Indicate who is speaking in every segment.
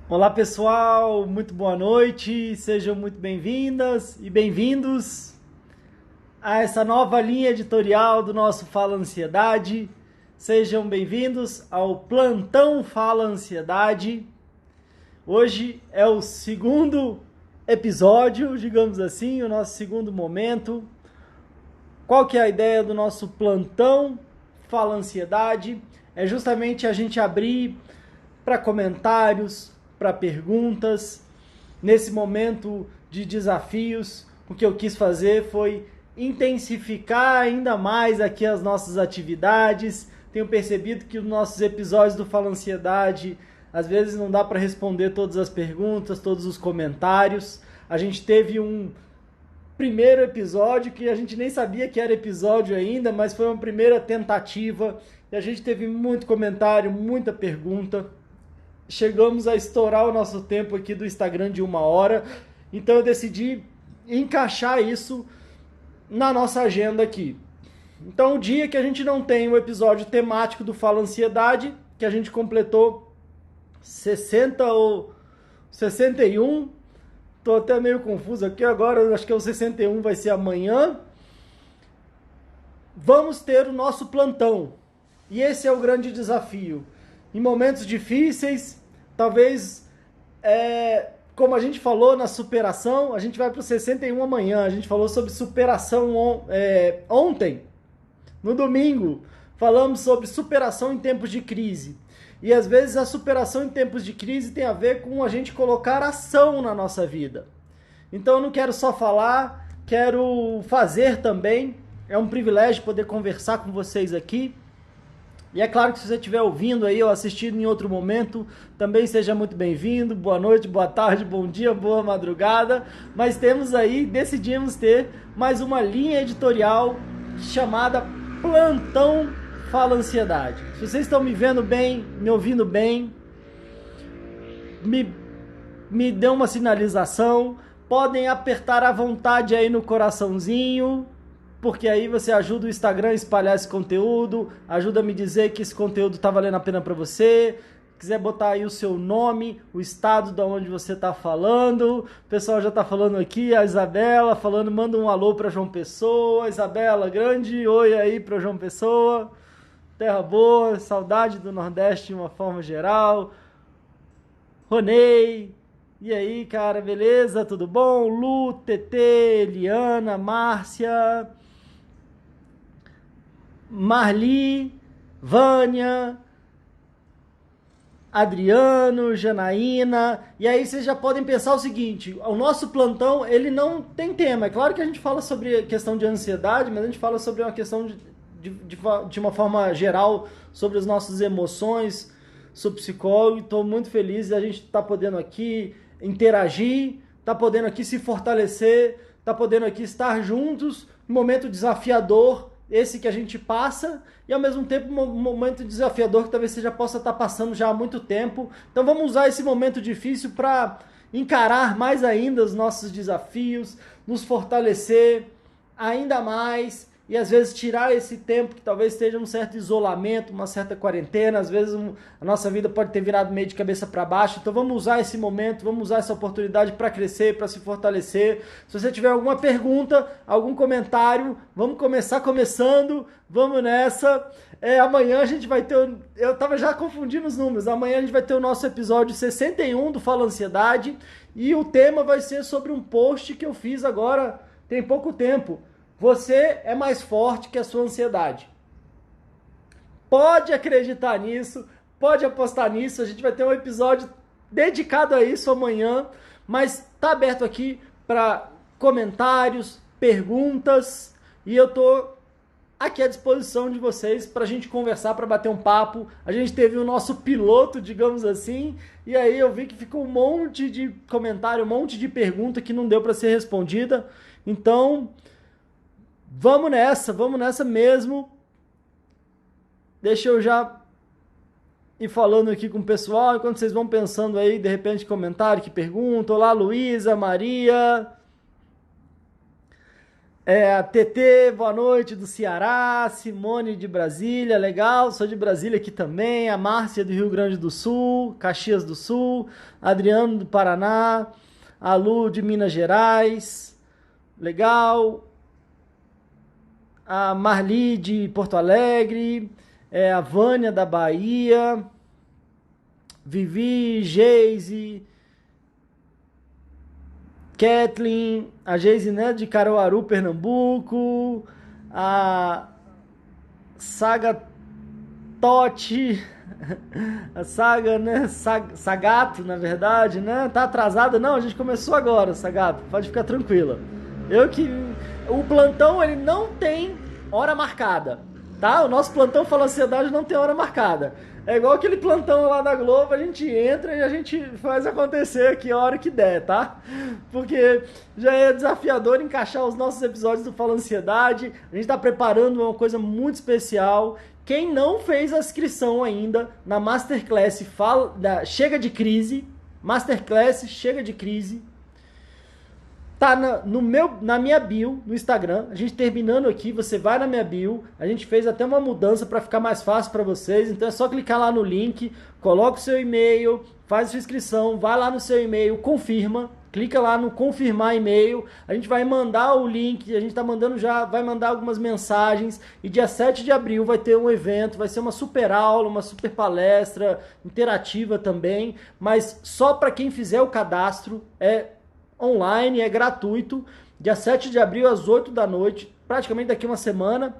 Speaker 1: Olá pessoal, muito boa noite, sejam muito bem-vindas e bem-vindos a essa nova linha editorial do nosso Fala Ansiedade. Sejam bem-vindos ao Plantão Fala Ansiedade. Hoje é o segundo episódio, digamos assim, o nosso segundo momento. Qual que é a ideia do nosso Plantão Fala Ansiedade? É justamente a gente abrir para comentários, para perguntas. Nesse momento de desafios, o que eu quis fazer foi intensificar ainda mais aqui as nossas atividades. Tenho percebido que os nossos episódios do Fala Ansiedade, às vezes não dá para responder todas as perguntas, todos os comentários. A gente teve um primeiro episódio que a gente nem sabia que era episódio ainda, mas foi uma primeira tentativa e a gente teve muito comentário, muita pergunta. Chegamos a estourar o nosso tempo aqui do Instagram de 1 hora, então eu decidi encaixar isso na nossa agenda aqui. Então, o dia que a gente não tem o episódio temático do Fala Ansiedade, que a gente completou 60 ou 61, tô até meio confuso aqui agora, acho que o 61 vai ser amanhã, vamos ter o nosso plantão. E esse é o grande desafio. Em momentos difíceis, talvez, como a gente falou na superação, a gente vai para o 61 amanhã, a gente falou sobre superação ontem, no domingo, falamos sobre superação em tempos de crise. E às vezes a superação em tempos de crise tem a ver com a gente colocar ação na nossa vida. Então eu não quero só falar, quero fazer também. É um privilégio poder conversar com vocês aqui. E é claro que se você estiver ouvindo aí ou assistindo em outro momento, também seja muito bem-vindo. Boa noite, boa tarde, bom dia, boa madrugada. Mas decidimos ter mais uma linha editorial chamada Plantão Fala Ansiedade. Se vocês estão me vendo bem, me ouvindo bem, me dê uma sinalização. Podem apertar à vontade aí no coraçãozinho, porque aí você ajuda o Instagram a espalhar esse conteúdo, ajuda a me dizer que esse conteúdo tá valendo a pena para você. Quiser botar aí o seu nome, o estado de onde você está falando. O pessoal já está falando aqui, a Isabela falando, manda um alô para João Pessoa. Isabela, grande oi aí para João Pessoa. Terra boa, saudade do Nordeste de uma forma geral. Ronei, e aí, cara, beleza? Tudo bom? Lu, TT, Eliana, Márcia, Marli, Vânia, Adriano, Janaína. E aí vocês já podem pensar o seguinte: o nosso plantão, ele não tem tema. É claro que a gente fala sobre a questão de ansiedade, mas a gente fala sobre uma questão de uma forma geral, sobre as nossas emoções. Sou psicólogo e estou muito feliz de a gente estar podendo aqui interagir, estar podendo aqui se fortalecer, estar podendo aqui estar juntos, um momento desafiador, esse que a gente passa, e ao mesmo tempo um momento desafiador que talvez você já possa estar passando já há muito tempo. Então vamos usar esse momento difícil para encarar mais ainda os nossos desafios, nos fortalecer ainda mais, e às vezes tirar esse tempo que talvez esteja um certo isolamento, uma certa quarentena. Às vezes a nossa vida pode ter virado meio de cabeça para baixo. Então vamos usar esse momento, vamos usar essa oportunidade para crescer, para se fortalecer. Se você tiver alguma pergunta, algum comentário, vamos começar começando, vamos nessa. Amanhã a gente vai ter, eu estava já confundindo os números, amanhã a gente vai ter o nosso episódio 61 do Fala Ansiedade, e o tema vai ser sobre um post que eu fiz agora, tem pouco tempo. Você é mais forte que a sua ansiedade. Pode acreditar nisso, pode apostar nisso. A gente vai ter um episódio dedicado a isso amanhã, mas tá aberto aqui para comentários, perguntas, e eu tô aqui à disposição de vocês para a gente conversar, para bater um papo. A gente teve o nosso piloto, digamos assim, e aí eu vi que ficou um monte de comentário, um monte de pergunta que não deu para ser respondida. Então vamos nessa mesmo. Deixa eu já ir falando aqui com o pessoal, enquanto vocês vão pensando aí, de repente, comentário, que pergunta. Olá, Luísa, Maria. A TT, boa noite, do Ceará. Simone de Brasília, legal. Sou de Brasília aqui também. A Márcia do Rio Grande do Sul, Caxias do Sul. Adriano do Paraná. A Lu de Minas Gerais, legal. A Marli de Porto Alegre. A Vânia da Bahia. Vivi, Geise, Kathleen, a Geise, né, de Caruaru, Pernambuco, a Saga Totti, a Saga, né, Sagato, na verdade, né, tá atrasada? Não, a gente começou agora, Sagato, pode ficar tranquila. O plantão, ele não tem hora marcada, tá? O nosso plantão Fala Ansiedade não tem hora marcada. É igual aquele plantão lá da Globo, a gente entra e a gente faz acontecer aqui a hora que der, tá? Porque já é desafiador encaixar os nossos episódios do Fala Ansiedade. A gente tá preparando uma coisa muito especial. Quem não fez a inscrição ainda na Masterclass Chega de Crise, Masterclass Chega de Crise, tá na minha bio, no Instagram. A gente terminando aqui, você vai na minha bio. A gente fez até uma mudança para ficar mais fácil para vocês. Então é só clicar lá no link, coloca o seu e-mail, faz a sua inscrição, vai lá no seu e-mail, confirma. Clica lá no confirmar e-mail. A gente vai mandar o link, a gente tá mandando já, vai mandar algumas mensagens. E dia 7 de abril vai ter um evento, vai ser uma super aula, uma super palestra interativa também. Mas só para quem fizer o cadastro, online, é gratuito, dia 7 de abril às 8 da noite, praticamente daqui uma semana,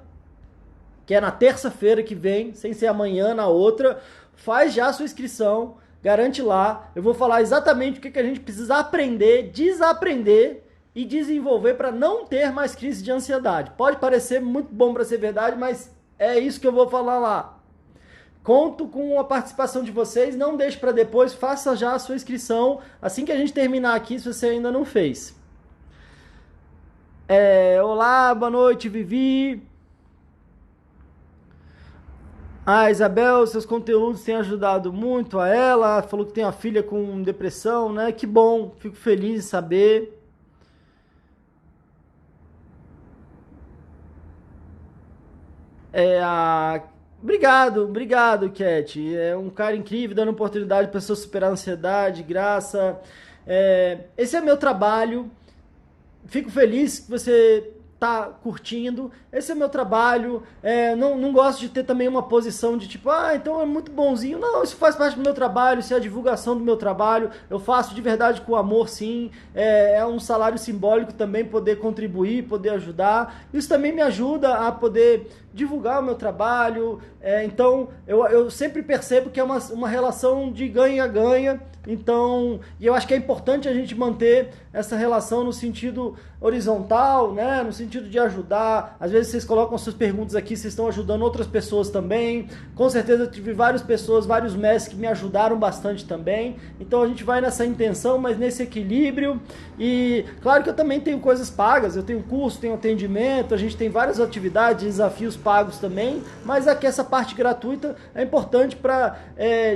Speaker 1: que é na terça-feira que vem, sem ser amanhã, na outra. Faz já a sua inscrição, garante lá. Eu vou falar exatamente o que a gente precisa aprender, desaprender e desenvolver para não ter mais crise de ansiedade. Pode parecer muito bom para ser verdade, mas é isso que eu vou falar lá. Conto com a participação de vocês, não deixe para depois, faça já a sua inscrição assim que a gente terminar aqui, se você ainda não fez. Olá, boa noite, Vivi. Isabel, seus conteúdos têm ajudado muito a ela, falou que tem uma filha com depressão, né? Que bom, fico feliz em saber. Obrigado, Cat. É um cara incrível, dando oportunidade para pessoas superar a ansiedade, graça. Esse é meu trabalho. Fico feliz que você tá curtindo. Esse é meu trabalho. Não gosto de ter também uma posição de tipo, então é muito bonzinho. Não, isso faz parte do meu trabalho, isso é a divulgação do meu trabalho. Eu faço de verdade com amor, sim. É um salário simbólico também poder contribuir, poder ajudar. Isso também me ajuda a poder divulgar o meu trabalho. Então, eu sempre percebo que é uma relação de ganha-ganha. Então, e eu acho que é importante a gente manter essa relação no sentido horizontal, né? No sentido de ajudar. Às vezes vocês colocam suas perguntas aqui, vocês estão ajudando outras pessoas também. Com certeza eu tive várias pessoas, vários mestres que me ajudaram bastante também. Então a gente vai nessa intenção, mas nesse equilíbrio. E claro que eu também tenho coisas pagas, eu tenho curso, tenho atendimento, a gente tem várias atividades, desafios pagos também, mas aqui essa parte gratuita é importante para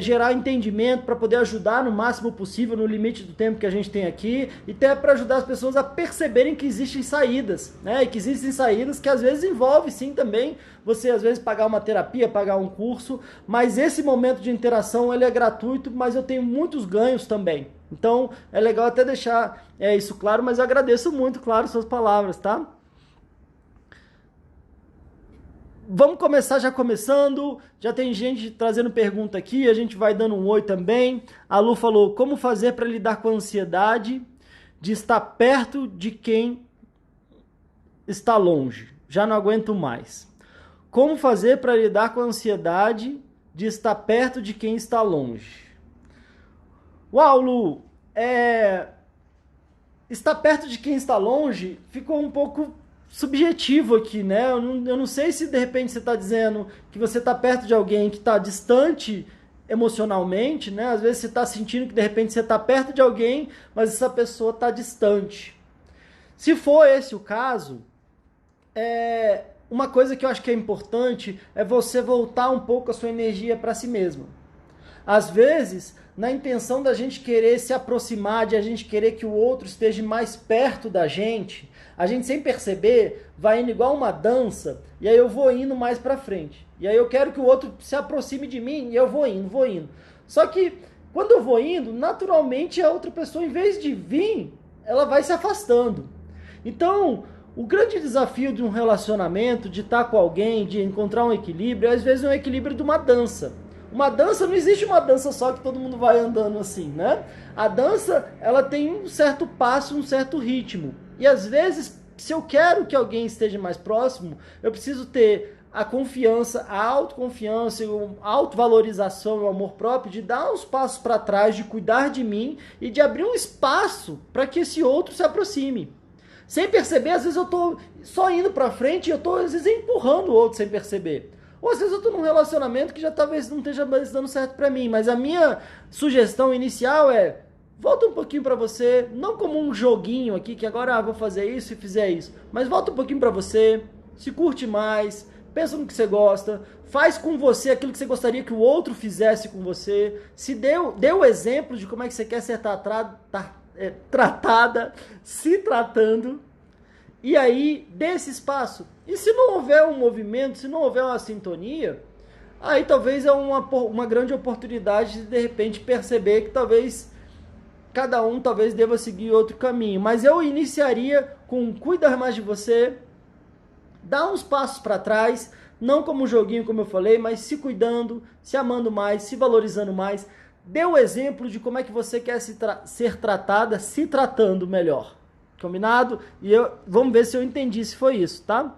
Speaker 1: gerar entendimento, para poder ajudar no máximo possível, no limite do tempo que a gente tem aqui, e até para ajudar as pessoas a perceberem que existem saídas, né? E que existem saídas que às vezes envolve sim também você às vezes pagar uma terapia, pagar um curso, mas esse momento de interação ele é gratuito, mas eu tenho muitos ganhos também. Então é legal até deixar isso claro, mas eu agradeço muito, claro, suas palavras, tá? Vamos começar já começando, já tem gente trazendo pergunta aqui, a gente vai dando um oi também. A Lu falou, como fazer para lidar com a ansiedade de estar perto de quem está longe? Já não aguento mais. Como fazer para lidar com a ansiedade de estar perto de quem está longe? Uau, Lu, estar perto de quem está longe ficou um pouco subjetivo aqui, né? Eu não sei se de repente você está dizendo que você está perto de alguém que está distante emocionalmente, né? Às vezes você está sentindo que de repente você está perto de alguém, mas essa pessoa está distante. Se for esse o caso, uma coisa que eu acho que é importante é você voltar um pouco a sua energia para si mesmo. Às vezes, na intenção da gente querer se aproximar, de a gente querer que o outro esteja mais perto da gente, a gente sem perceber vai indo igual uma dança, e aí eu vou indo mais pra frente. E aí eu quero que o outro se aproxime de mim, e eu vou indo, vou indo. Só que quando eu vou indo, naturalmente a outra pessoa, em vez de vir, ela vai se afastando. Então, o grande desafio de um relacionamento, de estar com alguém, de encontrar um equilíbrio, às vezes é um equilíbrio de uma dança. Uma dança, não existe uma dança só que todo mundo vai andando assim, né? A dança, ela tem um certo passo, um certo ritmo. E às vezes, se eu quero que alguém esteja mais próximo, eu preciso ter a confiança, a autoconfiança, a autovalorização, o amor próprio, de dar uns passos para trás, de cuidar de mim e de abrir um espaço para que esse outro se aproxime. Sem perceber, às vezes eu tô só indo para frente e eu tô às vezes empurrando o outro sem perceber. Ou às vezes eu tô num relacionamento que já talvez não esteja mais dando certo para mim, mas a minha sugestão inicial é: volta um pouquinho para você, não como um joguinho aqui que agora vou fazer isso e fizer isso, mas volta um pouquinho para você, se curte mais, pensa no que você gosta, faz com você aquilo que você gostaria que o outro fizesse com você, se dê o exemplo de como é que você quer ser tratada, se tratando, e aí dê esse espaço. E se não houver um movimento, se não houver uma sintonia, aí talvez é uma grande oportunidade de repente perceber que talvez cada um talvez deva seguir outro caminho. Mas eu iniciaria com cuidar mais de você, dar uns passos para trás, não como um joguinho, como eu falei, mas se cuidando, se amando mais, se valorizando mais. Dê o exemplo de como é que você quer ser tratada, se tratando melhor. Combinado? E vamos ver se eu entendi se foi isso, tá?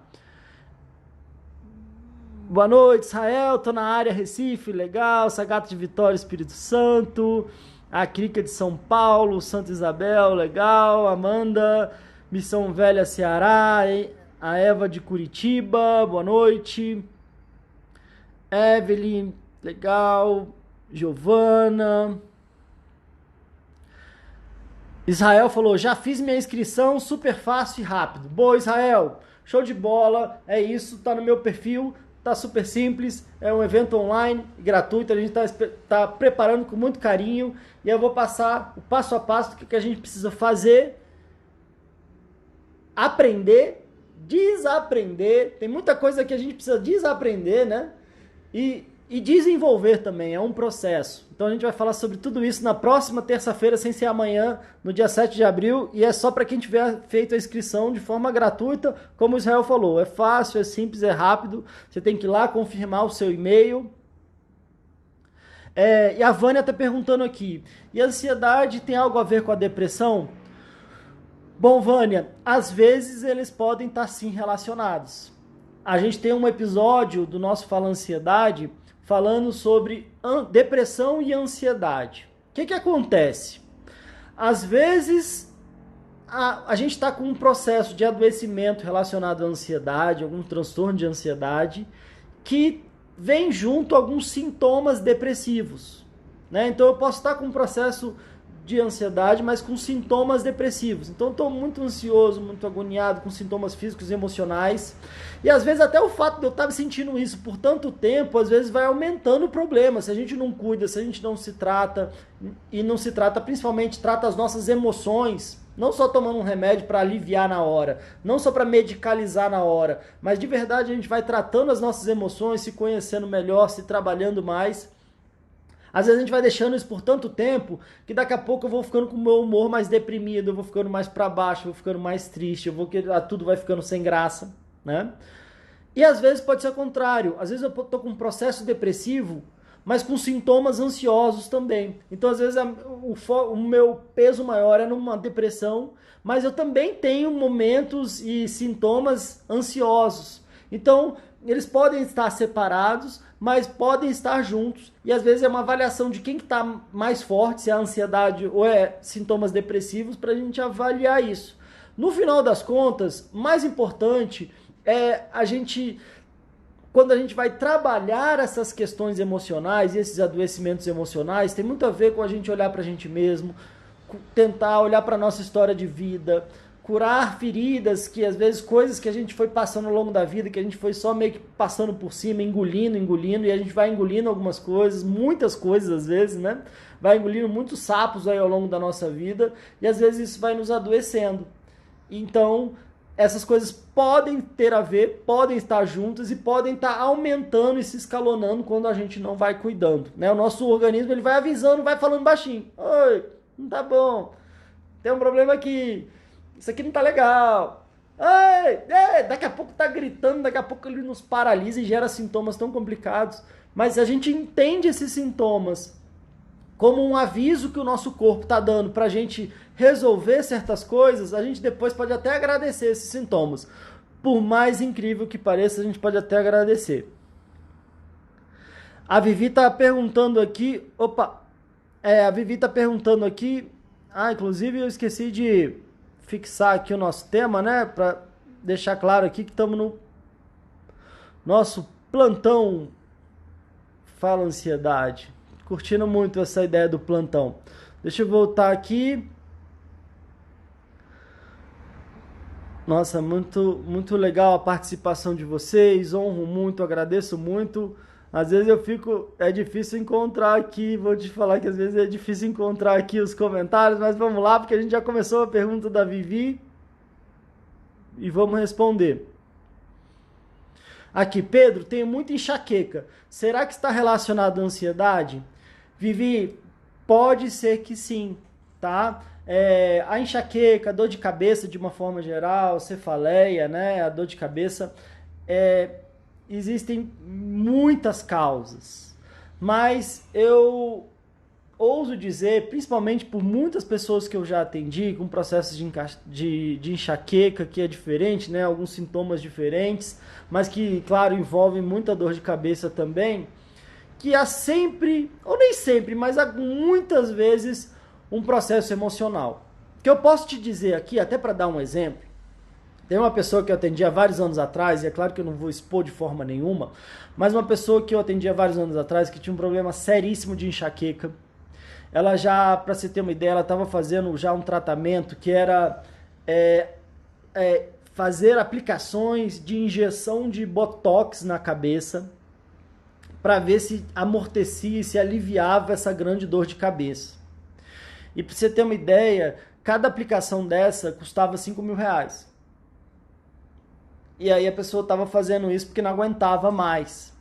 Speaker 1: Boa noite, Israel. Tô na área, Recife, legal. Sagata de Vitória, Espírito Santo. A Crica de São Paulo, Santa Isabel, legal. Amanda, Missão Velha, Ceará. A Eva de Curitiba, boa noite. Evelyn, legal. Giovana. Israel falou: já fiz minha inscrição, super fácil e rápido. Boa, Israel, show de bola, é isso, tá no meu perfil, tá super simples, é um evento online, gratuito, a gente tá preparando com muito carinho, e eu vou passar o passo a passo do que a gente precisa fazer, aprender, desaprender, tem muita coisa que a gente precisa desaprender, né? E desenvolver também, é um processo. Então a gente vai falar sobre tudo isso na próxima terça-feira, sem ser amanhã, no dia 7 de abril, e é só para quem tiver feito a inscrição de forma gratuita, como o Israel falou, é fácil, é simples, é rápido, você tem que ir lá confirmar o seu e-mail. E a Vânia está perguntando aqui, e a ansiedade tem algo a ver com a depressão? Bom, Vânia, às vezes eles podem estar sim relacionados. A gente tem um episódio do nosso Fala Ansiedade falando sobre depressão e ansiedade. O que acontece? Às vezes a gente está com um processo de adoecimento relacionado à ansiedade, algum transtorno de ansiedade, que vem junto a alguns sintomas depressivos, né? Então eu posso estar com um processo de ansiedade, mas com sintomas depressivos. Então estou muito ansioso, muito agoniado, com sintomas físicos e emocionais. E às vezes até o fato de eu estar sentindo isso por tanto tempo, às vezes vai aumentando o problema. Se a gente não cuida, se a gente não se trata, e não se trata, principalmente trata as nossas emoções, não só tomando um remédio para aliviar na hora, não só para medicalizar na hora, mas de verdade a gente vai tratando as nossas emoções, se conhecendo melhor, se trabalhando mais. Às vezes a gente vai deixando isso por tanto tempo que daqui a pouco eu vou ficando com o meu humor mais deprimido, eu vou ficando mais para baixo, eu vou ficando mais triste, tudo vai ficando sem graça, né? E às vezes pode ser o contrário. Às vezes eu tô com um processo depressivo, mas com sintomas ansiosos também. Então às vezes o meu peso maior é numa depressão, mas eu também tenho momentos e sintomas ansiosos. Então eles podem estar separados, mas podem estar juntos, e às vezes é uma avaliação de quem que está mais forte, se é a ansiedade ou é sintomas depressivos, para a gente avaliar isso. No final das contas, mais importante é quando a gente vai trabalhar essas questões emocionais e esses adoecimentos emocionais, tem muito a ver com a gente olhar para a gente mesmo, tentar olhar para a nossa história de vida, curar feridas, que às vezes coisas que a gente foi passando ao longo da vida, que a gente foi só meio que passando por cima, engolindo, e a gente vai engolindo algumas coisas, muitas coisas às vezes, né? Vai engolindo muitos sapos aí ao longo da nossa vida, e às vezes isso vai nos adoecendo. Então, essas coisas podem ter a ver, podem estar juntas e podem estar aumentando e se escalonando quando a gente não vai cuidando, né? O nosso organismo, ele vai avisando, vai falando baixinho. Oi, não tá bom. Tem um problema aqui. Isso aqui não tá legal. Ei, daqui a pouco tá gritando, daqui a pouco ele nos paralisa e gera sintomas tão complicados. Mas a gente entende esses sintomas como um aviso que o nosso corpo está dando para a gente resolver certas coisas, a gente depois pode até agradecer esses sintomas. Por mais incrível que pareça, a gente pode até agradecer. A Vivi está perguntando aqui... a Vivi está perguntando aqui... inclusive eu esqueci de fixar aqui o nosso tema, né? Para deixar claro aqui que estamos no nosso plantão Fala Ansiedade. Curtindo muito essa ideia do plantão. Deixa eu voltar aqui. Nossa, muito legal a participação de vocês. Honro muito, agradeço muito. Às vezes é difícil encontrar aqui, vou te falar que às vezes é difícil encontrar aqui os comentários, mas vamos lá, porque a gente já começou a pergunta da Vivi e vamos responder. Aqui, Pedro, tenho muita enxaqueca. Será que está relacionado à ansiedade? Vivi, pode ser que sim, tá? A enxaqueca, a dor de cabeça de uma forma geral, cefaleia, né? A dor de cabeça, existem muitas causas, mas eu ouso dizer, principalmente por muitas pessoas que eu já atendi com processos de enxaqueca que é diferente, né? Alguns sintomas diferentes, mas que, claro, envolvem muita dor de cabeça também, que há sempre, ou nem sempre, mas há muitas vezes um processo emocional. Que eu posso te dizer aqui, até para dar um exemplo, tem uma pessoa que eu atendi há vários anos atrás, e é claro que eu não vou expor de forma nenhuma, mas uma pessoa que eu atendi há vários anos atrás, que tinha um problema seríssimo de enxaqueca. Ela já, para você ter uma ideia, ela estava fazendo já um tratamento que era fazer aplicações de injeção de botox na cabeça, para ver se amortecia, se aliviava essa grande dor de cabeça. E para você ter uma ideia, cada aplicação dessa custava R$5.000. E aí a pessoa estava fazendo isso porque não aguentava mais.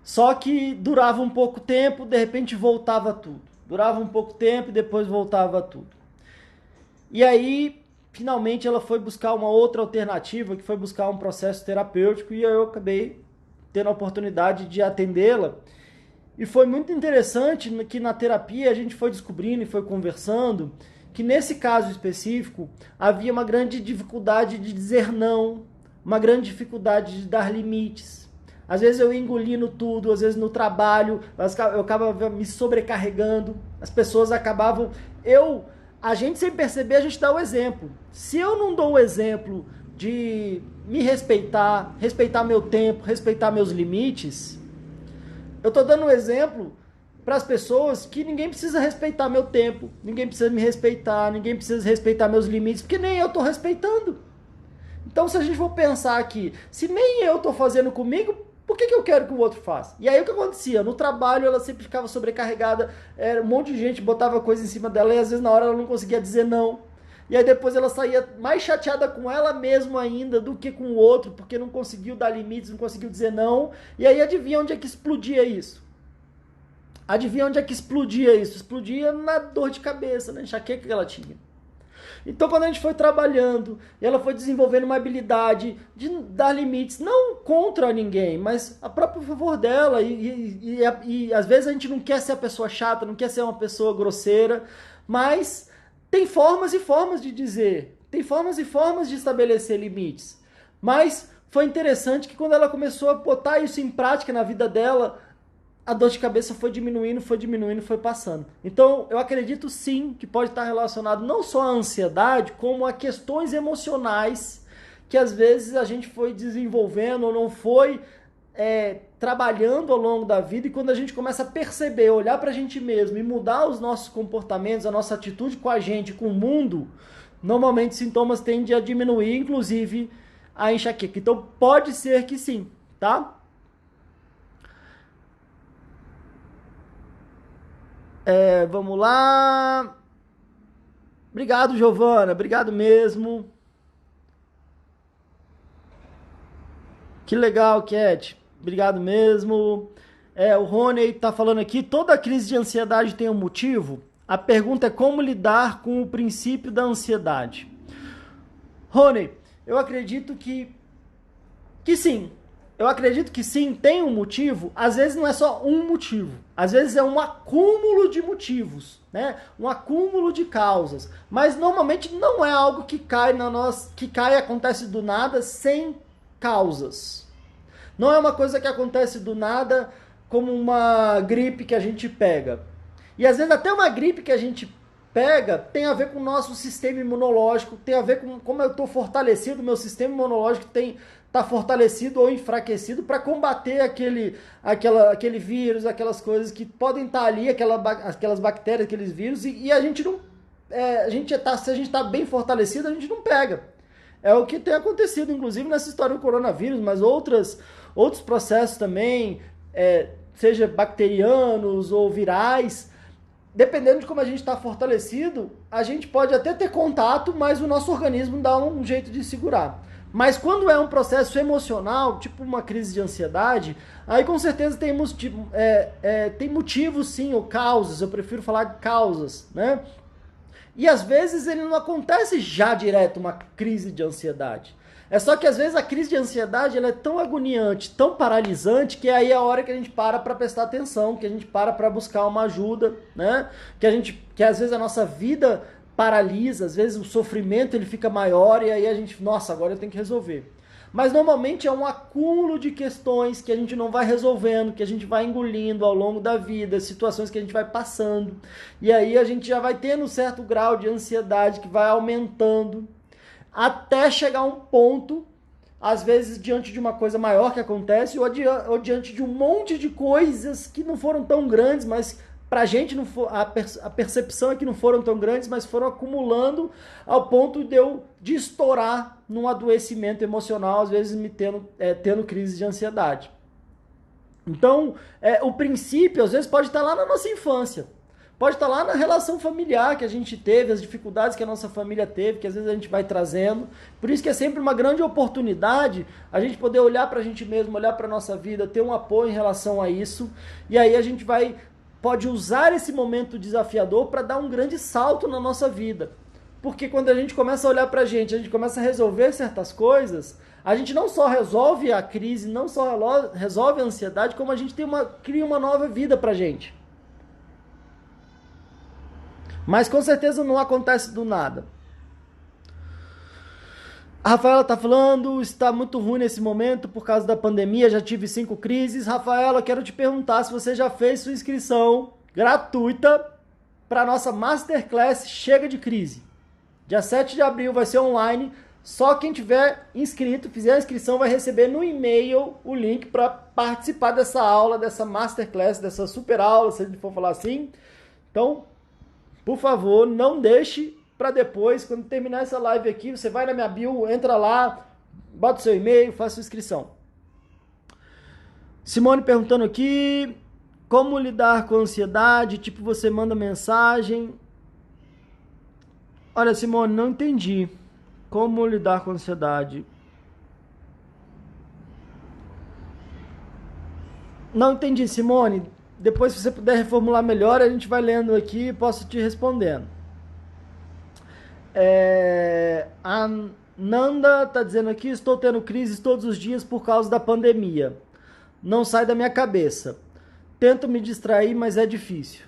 Speaker 1: Só que durava um pouco tempo, de repente voltava tudo. Durava um pouco tempo e depois voltava tudo. E aí, finalmente, ela foi buscar uma outra alternativa, que foi buscar um processo terapêutico, e eu acabei tendo a oportunidade de atendê-la. E foi muito interessante que na terapia a gente foi descobrindo e foi conversando que nesse caso específico havia uma grande dificuldade de dizer não, uma grande dificuldade de dar limites. Às vezes eu ia engolindo tudo, às vezes no trabalho eu acabava me sobrecarregando, as pessoas acabavam... A gente sem perceber, a gente dá o exemplo. Se eu não dou o exemplo de me respeitar, respeitar meu tempo, respeitar meus limites, eu estou dando um exemplo para as pessoas que ninguém precisa respeitar meu tempo, ninguém precisa me respeitar, ninguém precisa respeitar meus limites, porque nem eu estou respeitando. Então, se a gente for pensar aqui, se nem eu estou fazendo comigo, por que eu quero que o outro faça? E aí o que acontecia? No trabalho ela sempre ficava sobrecarregada, um monte de gente botava coisa em cima dela e às vezes na hora ela não conseguia dizer não. E aí depois ela saía mais chateada com ela mesma ainda do que com o outro, porque não conseguiu dar limites, não conseguiu dizer não. E aí adivinha onde é que explodia isso? Adivinha onde é que explodia isso? Explodia na dor de cabeça, na enxaqueca que ela tinha. Então quando a gente foi trabalhando, ela foi desenvolvendo uma habilidade de dar limites, não contra ninguém, mas a próprio favor dela. E às vezes a gente não quer ser a pessoa chata, não quer ser uma pessoa grosseira, mas... tem formas e formas de dizer, tem formas e formas de estabelecer limites. Mas foi interessante que quando ela começou a botar isso em prática na vida dela, a dor de cabeça foi diminuindo, foi passando. Então, eu acredito sim que pode estar relacionado não só à ansiedade, como a questões emocionais que às vezes a gente foi desenvolvendo ou não foi trabalhando ao longo da vida, e quando a gente começa a perceber, olhar para a gente mesmo e mudar os nossos comportamentos, a nossa atitude com a gente, com o mundo, normalmente sintomas tendem a diminuir, inclusive a enxaqueca. Então pode ser que sim, tá? Vamos lá. Obrigado, Giovana. Obrigado mesmo. Que legal, Cat. Obrigado mesmo. O Rony tá falando aqui, toda crise de ansiedade tem um motivo? A pergunta é como lidar com o princípio da ansiedade. Rony, eu acredito que sim. Eu acredito que sim, tem um motivo. Às vezes não é só um motivo. Às vezes é um acúmulo de motivos, né? Um acúmulo de causas. Mas normalmente não é algo que cai e acontece do nada sem causas. Não é uma coisa que acontece do nada como uma gripe que a gente pega. E às vezes até uma gripe que a gente pega tem a ver com o nosso sistema imunológico, tem a ver com como eu estou fortalecido, meu sistema imunológico está fortalecido ou enfraquecido para combater aquele vírus, aquelas coisas que podem estar ali, aquelas bactérias, aqueles vírus, e a gente não. Se a gente está bem fortalecido, a gente não pega. É o que tem acontecido, inclusive, nessa história do coronavírus, mas outros processos também, seja bacterianos ou virais, dependendo de como a gente está fortalecido, a gente pode até ter contato, mas o nosso organismo dá um jeito de segurar. Mas quando é um processo emocional, tipo uma crise de ansiedade, aí com certeza tem motivos sim, ou causas, eu prefiro falar de causas, né? E às vezes ele não acontece já direto uma crise de ansiedade. É só que às vezes a crise de ansiedade ela é tão agoniante, tão paralisante, que aí é a hora que a gente para prestar atenção, que a gente para buscar uma ajuda, né? Que às vezes a nossa vida paralisa, às vezes o sofrimento ele fica maior e aí a gente, nossa, agora eu tenho que resolver. Mas normalmente é um acúmulo de questões que a gente não vai resolvendo, que a gente vai engolindo ao longo da vida, situações que a gente vai passando. E aí a gente já vai tendo um certo grau de ansiedade que vai aumentando até chegar a um ponto, às vezes diante de uma coisa maior que acontece ou diante de um monte de coisas que não foram tão grandes, mas pra gente não for, a percepção é que não foram tão grandes, mas foram acumulando ao ponto de estourar num adoecimento emocional, às vezes tendo crise de ansiedade. Então, o princípio, às vezes, pode estar lá na nossa infância. Pode estar lá na relação familiar que a gente teve, as dificuldades que a nossa família teve, que às vezes a gente vai trazendo. Por isso que é sempre uma grande oportunidade a gente poder olhar para a gente mesmo, olhar para a nossa vida, ter um apoio em relação a isso. E aí a gente pode usar esse momento desafiador para dar um grande salto na nossa vida. Porque quando a gente começa a olhar para a gente começa a resolver certas coisas, a gente não só resolve a crise, não só resolve a ansiedade, como a gente cria uma nova vida para a gente. Mas com certeza não acontece do nada. A Rafaela tá falando, está muito ruim nesse momento por causa da pandemia, já tive 5 crises. Rafaela, quero te perguntar se você já fez sua inscrição gratuita para a nossa Masterclass Chega de Crise. Dia 7 de abril vai ser online, só quem tiver inscrito, fizer a inscrição, vai receber no e-mail o link para participar dessa aula, dessa Masterclass, dessa super aula, se a gente for falar assim. Então, por favor, não deixe para depois, quando terminar essa live aqui, você vai na minha bio, entra lá, bota o seu e-mail, faça sua inscrição. Simone perguntando aqui, como lidar com a ansiedade, tipo você manda mensagem. Olha, Simone, não entendi. Como lidar com a ansiedade? Não entendi, Simone. Depois, se você puder reformular melhor, a gente vai lendo aqui e posso te respondendo. A Nanda tá dizendo aqui, estou tendo crises todos os dias por causa da pandemia. Não sai da minha cabeça. Tento me distrair, mas é difícil.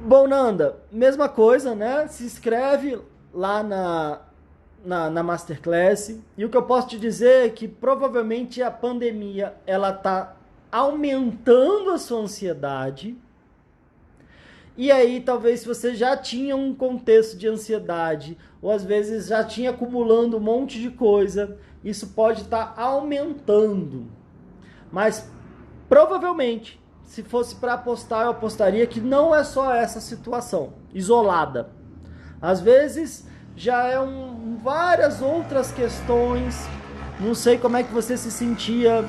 Speaker 1: Bom, Nanda, mesma coisa, né? Se inscreve lá na Masterclass. E o que eu posso te dizer é que provavelmente a pandemia, ela tá aumentando a sua ansiedade. E aí, talvez, se você já tinha um contexto de ansiedade, ou às vezes já tinha acumulando um monte de coisa, isso pode estar aumentando. Mas, provavelmente, se fosse para apostar, eu apostaria que não é só essa situação, isolada. Às vezes já é várias outras questões. Não sei como é que você se sentia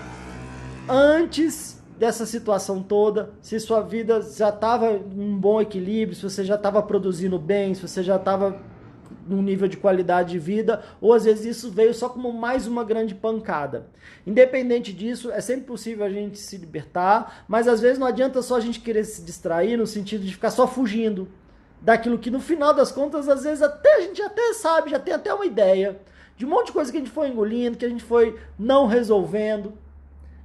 Speaker 1: antes dessa situação toda, se sua vida já estava em um bom equilíbrio, se você já estava produzindo bem, se você já estava num nível de qualidade de vida, ou às vezes isso veio só como mais uma grande pancada. Independente disso, é sempre possível a gente se libertar, mas às vezes não adianta só a gente querer se distrair no sentido de ficar só fugindo daquilo que no final das contas, às vezes até a gente até sabe, já tem até uma ideia de um monte de coisa que a gente foi engolindo, que a gente foi não resolvendo.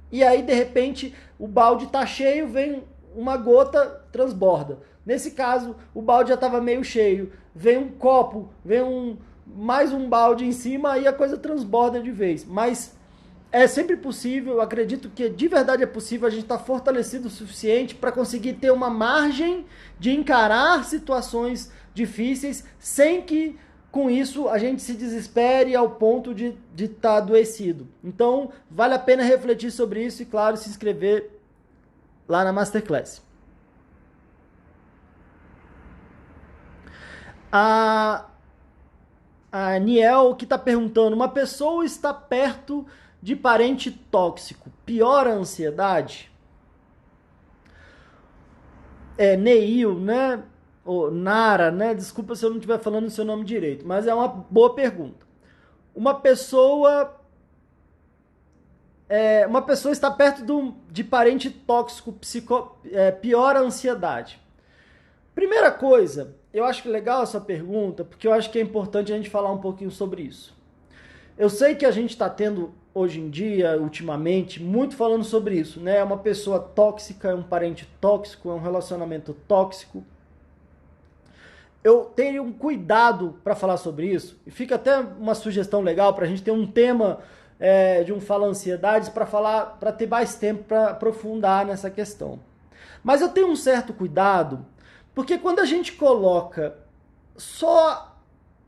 Speaker 1: E aí, de repente, o balde tá cheio, vem uma gota, transborda. Nesse caso, o balde já estava meio cheio. Vem um copo, mais um balde em cima, aí a coisa transborda de vez. Mas é sempre possível, eu acredito que de verdade é possível a gente estar fortalecido o suficiente para conseguir ter uma margem de encarar situações difíceis sem que com isso a gente se desespere ao ponto de estar adoecido. Então, vale a pena refletir sobre isso e, claro, se inscrever lá na Masterclass. A Niel que está perguntando, uma pessoa está perto de parente tóxico, piora a ansiedade? Neil, né? Ou Nara, né? Desculpa se eu não estiver falando o seu nome direito, mas é uma boa pergunta. Uma pessoa está perto de parente tóxico, piora a ansiedade. Primeira coisa, eu acho que legal essa pergunta, porque eu acho que é importante a gente falar um pouquinho sobre isso. Eu sei que a gente está tendo, hoje em dia, ultimamente, muito falando sobre isso, né? Uma pessoa tóxica, um parente tóxico, é um relacionamento tóxico. Eu tenho um cuidado para falar sobre isso, e fica até uma sugestão legal para a gente ter um tema de um Fala Ansiedades para ter mais tempo para aprofundar nessa questão. Mas eu tenho um certo cuidado, porque quando a gente coloca só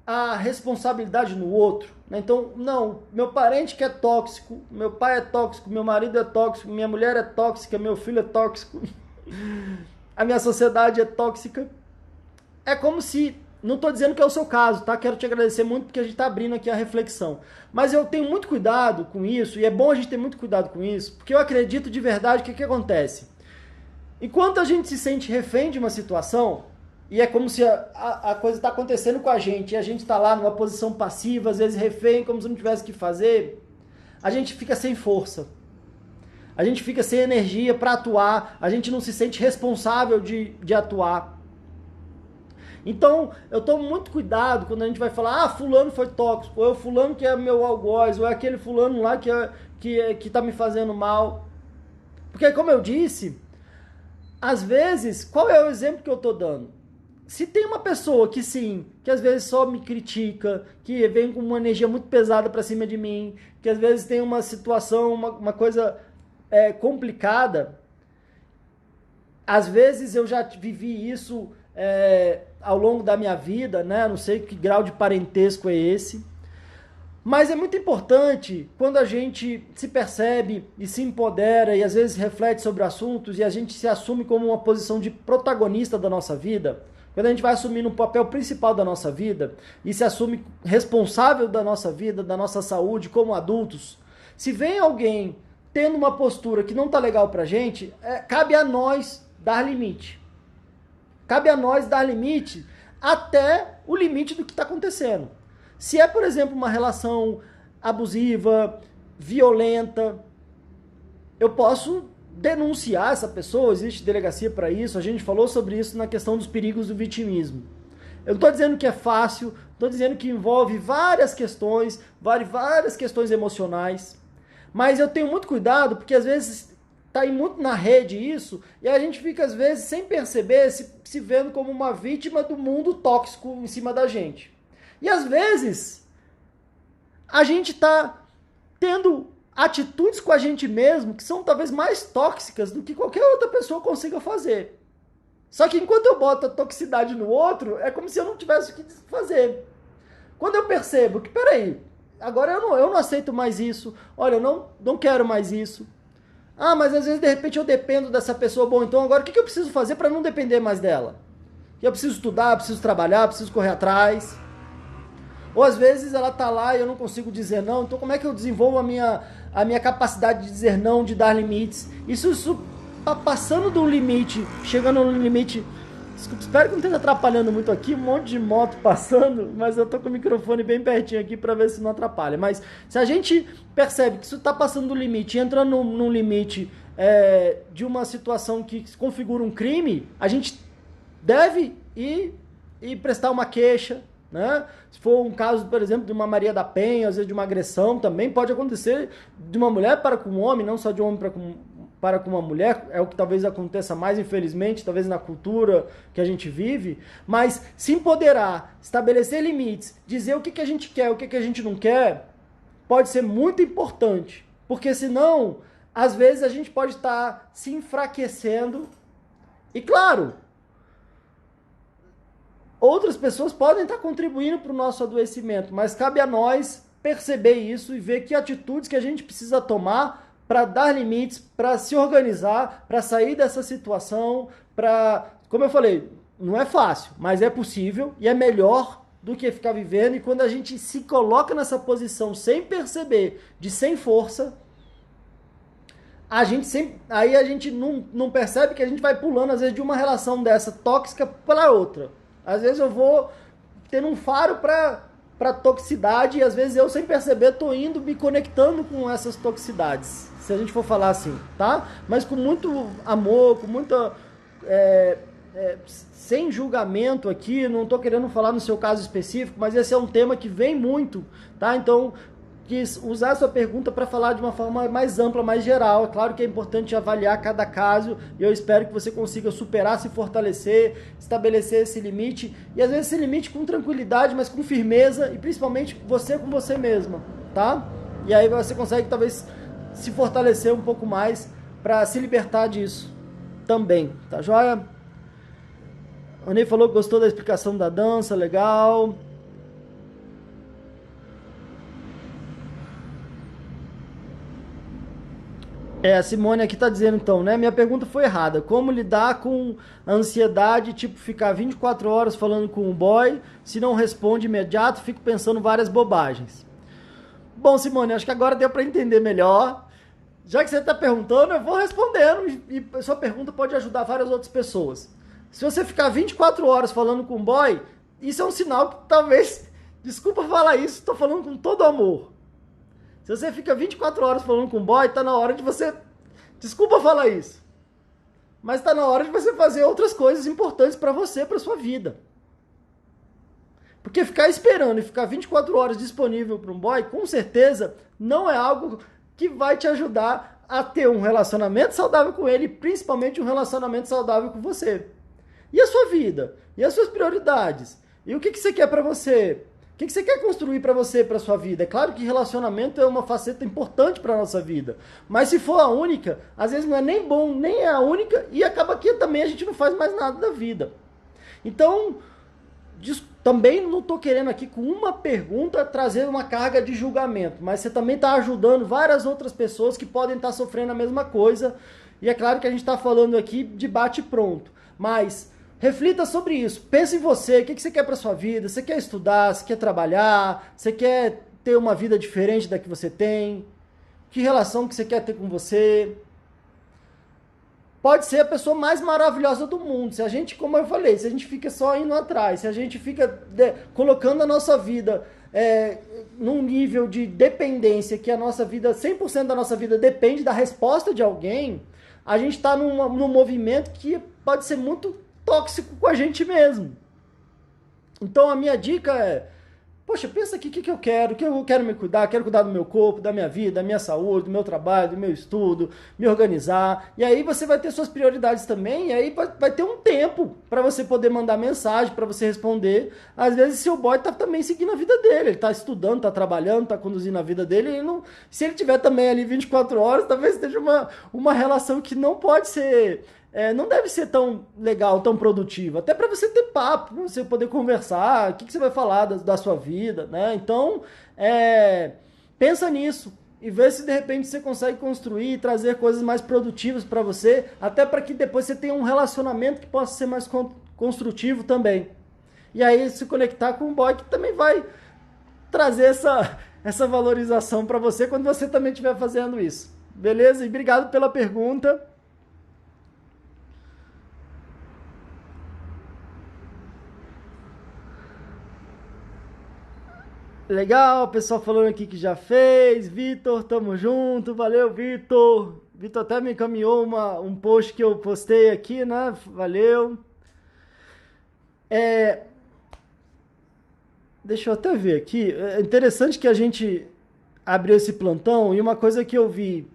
Speaker 1: a responsabilidade no outro, né? Então, não, meu parente que é tóxico, meu pai é tóxico, meu marido é tóxico, minha mulher é tóxica, meu filho é tóxico, a minha sociedade é tóxica. É como se, não estou dizendo que é o seu caso, tá? Quero te agradecer muito porque a gente está abrindo aqui a reflexão. Mas eu tenho muito cuidado com isso, e é bom a gente ter muito cuidado com isso, porque eu acredito de verdade que o que acontece? Enquanto a gente se sente refém de uma situação, e é como se a coisa está acontecendo com a gente, e a gente está lá numa posição passiva, às vezes refém, como se não tivesse o que fazer, a gente fica sem força. A gente fica sem energia para atuar, a gente não se sente responsável de atuar. Então, eu tomo muito cuidado quando a gente vai falar, fulano foi tóxico, ou é o fulano que é meu algoz, ou é aquele fulano lá que tá me fazendo mal. Porque, como eu disse, às vezes, qual é o exemplo que eu tô dando? Se tem uma pessoa que sim, que às vezes só me critica, que vem com uma energia muito pesada pra cima de mim, que às vezes tem uma situação, uma coisa complicada, às vezes eu já vivi isso ao longo da minha vida, né? Não sei que grau de parentesco é esse. Mas é muito importante quando a gente se percebe e se empodera e às vezes reflete sobre assuntos e a gente se assume como uma posição de protagonista da nossa vida, quando a gente vai assumindo um papel principal da nossa vida e se assume responsável da nossa vida, da nossa saúde como adultos, se vem alguém tendo uma postura que não está legal pra gente, cabe a nós dar limite. Cabe a nós dar limite até o limite do que está acontecendo. Se é, por exemplo, uma relação abusiva, violenta, eu posso denunciar essa pessoa, existe delegacia para isso, a gente falou sobre isso na questão dos perigos do vitimismo. Eu não estou dizendo que é fácil, estou dizendo que envolve várias questões emocionais, mas eu tenho muito cuidado, porque às vezes tá aí muito na rede isso, e a gente fica às vezes sem perceber, se vendo como uma vítima do mundo tóxico em cima da gente. E às vezes a gente tá tendo atitudes com a gente mesmo que são talvez mais tóxicas do que qualquer outra pessoa consiga fazer. Só que enquanto eu boto a toxicidade no outro, é como se eu não tivesse o que fazer. Quando eu percebo que, peraí, agora eu não aceito mais isso, olha, eu não quero mais isso. Ah, mas às vezes de repente eu dependo dessa pessoa. Bom, então agora o que eu preciso fazer para não depender mais dela? que eu preciso estudar, preciso trabalhar, preciso correr atrás. Ou às vezes ela tá lá e eu não consigo dizer não, então como é que eu desenvolvo a minha capacidade de dizer não, de dar limites? Isso tá passando do limite, chegando no limite. Desculpa, espero que não esteja atrapalhando muito aqui, um monte de moto passando, mas eu tô com o microfone bem pertinho aqui para ver se não atrapalha. Mas se a gente percebe que isso está passando do limite, entrando num limite de uma situação que configura um crime, a gente deve ir prestar uma queixa, né? Se for um caso, por exemplo, de uma Maria da Penha, às vezes de uma agressão, também pode acontecer de uma mulher para com um homem, não só de um homem para com uma mulher, é o que talvez aconteça mais, infelizmente, talvez na cultura que a gente vive, mas se empoderar, estabelecer limites, dizer o que a gente quer, o que a gente não quer, pode ser muito importante, porque senão, às vezes a gente pode estar se enfraquecendo e, claro, outras pessoas podem estar contribuindo para o nosso adoecimento, mas cabe a nós perceber isso e ver que atitudes que a gente precisa tomar para dar limites, para se organizar, para sair dessa situação, como eu falei, não é fácil, mas é possível e é melhor do que ficar vivendo. E quando a gente se coloca nessa posição sem perceber, de sem força, aí a gente não percebe que a gente vai pulando, às vezes, de uma relação dessa tóxica para outra. Às vezes eu vou tendo um faro para toxicidade e às vezes eu, sem perceber, tô indo me conectando com essas toxicidades. Se a gente for falar assim, tá? Mas com muito amor, com muita... sem julgamento aqui, não tô querendo falar no seu caso específico, mas esse é um tema que vem muito, tá? Então, quis usar a sua pergunta para falar de uma forma mais ampla, mais geral. É claro que é importante avaliar cada caso e eu espero que você consiga superar, se fortalecer, estabelecer esse limite e às vezes esse limite com tranquilidade, mas com firmeza e principalmente você com você mesma, tá? E aí você consegue talvez se fortalecer um pouco mais para se libertar disso também, tá joia? O Ney falou que gostou da explicação da dança, legal. A Simone aqui tá dizendo então, né? Minha pergunta foi errada. Como lidar com a ansiedade, tipo ficar 24 horas falando com um boy, se não responde imediato, fico pensando várias bobagens. Bom, Simone, acho que agora deu para entender melhor. Já que você está perguntando, eu vou respondendo e sua pergunta pode ajudar várias outras pessoas. Se você ficar 24 horas falando com um boy, isso é um sinal que talvez, desculpa falar isso, estou falando com todo amor. Se você fica 24 horas falando com um boy, tá na hora de você, desculpa falar isso, mas tá na hora de você fazer outras coisas importantes para você, para sua vida. Porque ficar esperando e ficar 24 horas disponível para um boy, com certeza, não é algo que vai te ajudar a ter um relacionamento saudável com ele, principalmente um relacionamento saudável com você. E a sua vida? E as suas prioridades? E o que você quer para você? O que você quer construir para você, para sua vida? É claro que relacionamento é uma faceta importante para a nossa vida, mas se for a única, às vezes não é nem bom, nem é a única, e acaba que também a gente não faz mais nada da vida. Então, também não estou querendo aqui com uma pergunta trazer uma carga de julgamento, mas você também está ajudando várias outras pessoas que podem estar sofrendo a mesma coisa, e é claro que a gente está falando aqui de bate pronto, mas reflita sobre isso, pense em você, o que você quer para sua vida, você quer estudar, você quer trabalhar, você quer ter uma vida diferente da que você tem, que relação que você quer ter com você. Pode ser a pessoa mais maravilhosa do mundo. Se a gente, como eu falei, se a gente fica só indo atrás, se a gente fica colocando a nossa vida num nível de dependência, que a nossa vida, 100% da nossa vida depende da resposta de alguém, a gente está num movimento que pode ser muito tóxico com a gente mesmo. Então a minha dica é, poxa, pensa aqui o que eu quero me cuidar, quero cuidar do meu corpo, da minha vida, da minha saúde, do meu trabalho, do meu estudo, me organizar. E aí você vai ter suas prioridades também, e aí vai ter um tempo para você poder mandar mensagem, para você responder. Às vezes seu boy tá também seguindo a vida dele, ele tá estudando, tá trabalhando, tá conduzindo a vida dele, se ele tiver também ali 24 horas, talvez esteja uma relação que não pode ser... não deve ser tão legal, tão produtiva. Até para você ter papo, pra você poder conversar, o que você vai falar da sua vida, né? Então, pensa nisso e vê se de repente você consegue construir e trazer coisas mais produtivas para você, até para que depois você tenha um relacionamento que possa ser mais construtivo também. E aí se conectar com um boy que também vai trazer essa valorização para você quando você também estiver fazendo isso. Beleza? E obrigado pela pergunta. Legal, o pessoal falando aqui que já fez. Vitor, tamo junto. Valeu, Vitor. Vitor até me encaminhou um post que eu postei aqui, né? Valeu. Deixa eu até ver aqui. É interessante que a gente abriu esse plantão e uma coisa que eu vi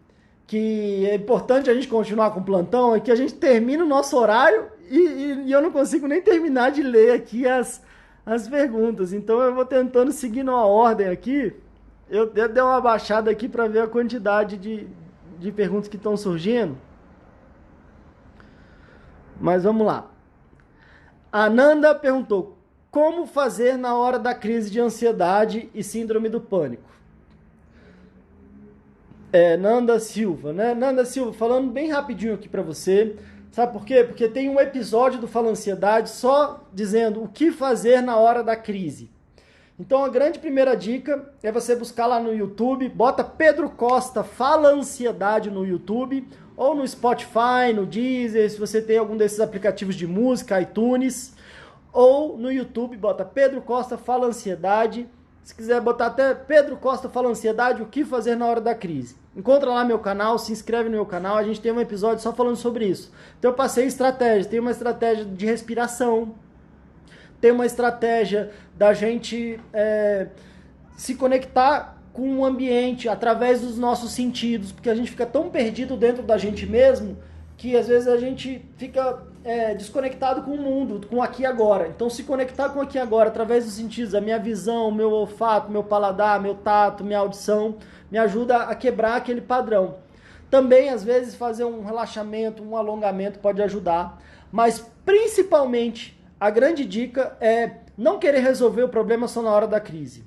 Speaker 1: que é importante a gente continuar com o plantão é que a gente termina o nosso horário e eu não consigo nem terminar de ler aqui as perguntas. Então eu vou tentando seguir numa ordem aqui. Eu dei uma baixada aqui para ver a quantidade de perguntas que estão surgindo. Mas vamos lá. A Nanda perguntou: como fazer na hora da crise de ansiedade e síndrome do pânico? Nanda Silva, né? Nanda Silva, falando bem rapidinho aqui para você. Sabe por quê? Porque tem um episódio do Fala Ansiedade só dizendo o que fazer na hora da crise. Então a grande primeira dica é você buscar lá no YouTube, bota Pedro Costa Fala Ansiedade no YouTube, ou no Spotify, no Deezer, se você tem algum desses aplicativos de música, iTunes, ou no YouTube, bota Pedro Costa Fala Ansiedade. Se quiser botar até Pedro Costa Fala Ansiedade, o que fazer na hora da crise. Encontra lá meu canal, se inscreve no meu canal, a gente tem um episódio só falando sobre isso. Então eu passei estratégias, tem uma estratégia de respiração, tem uma estratégia da gente se conectar com o ambiente através dos nossos sentidos, porque a gente fica tão perdido dentro da gente mesmo que às vezes a gente fica desconectado com o mundo, com o aqui e agora. Então se conectar com o aqui e agora através dos sentidos, a minha visão, meu olfato, meu paladar, meu tato, minha audição, me ajuda a quebrar aquele padrão. Também às vezes fazer um relaxamento, um alongamento pode ajudar, mas principalmente a grande dica é não querer resolver o problema só na hora da crise.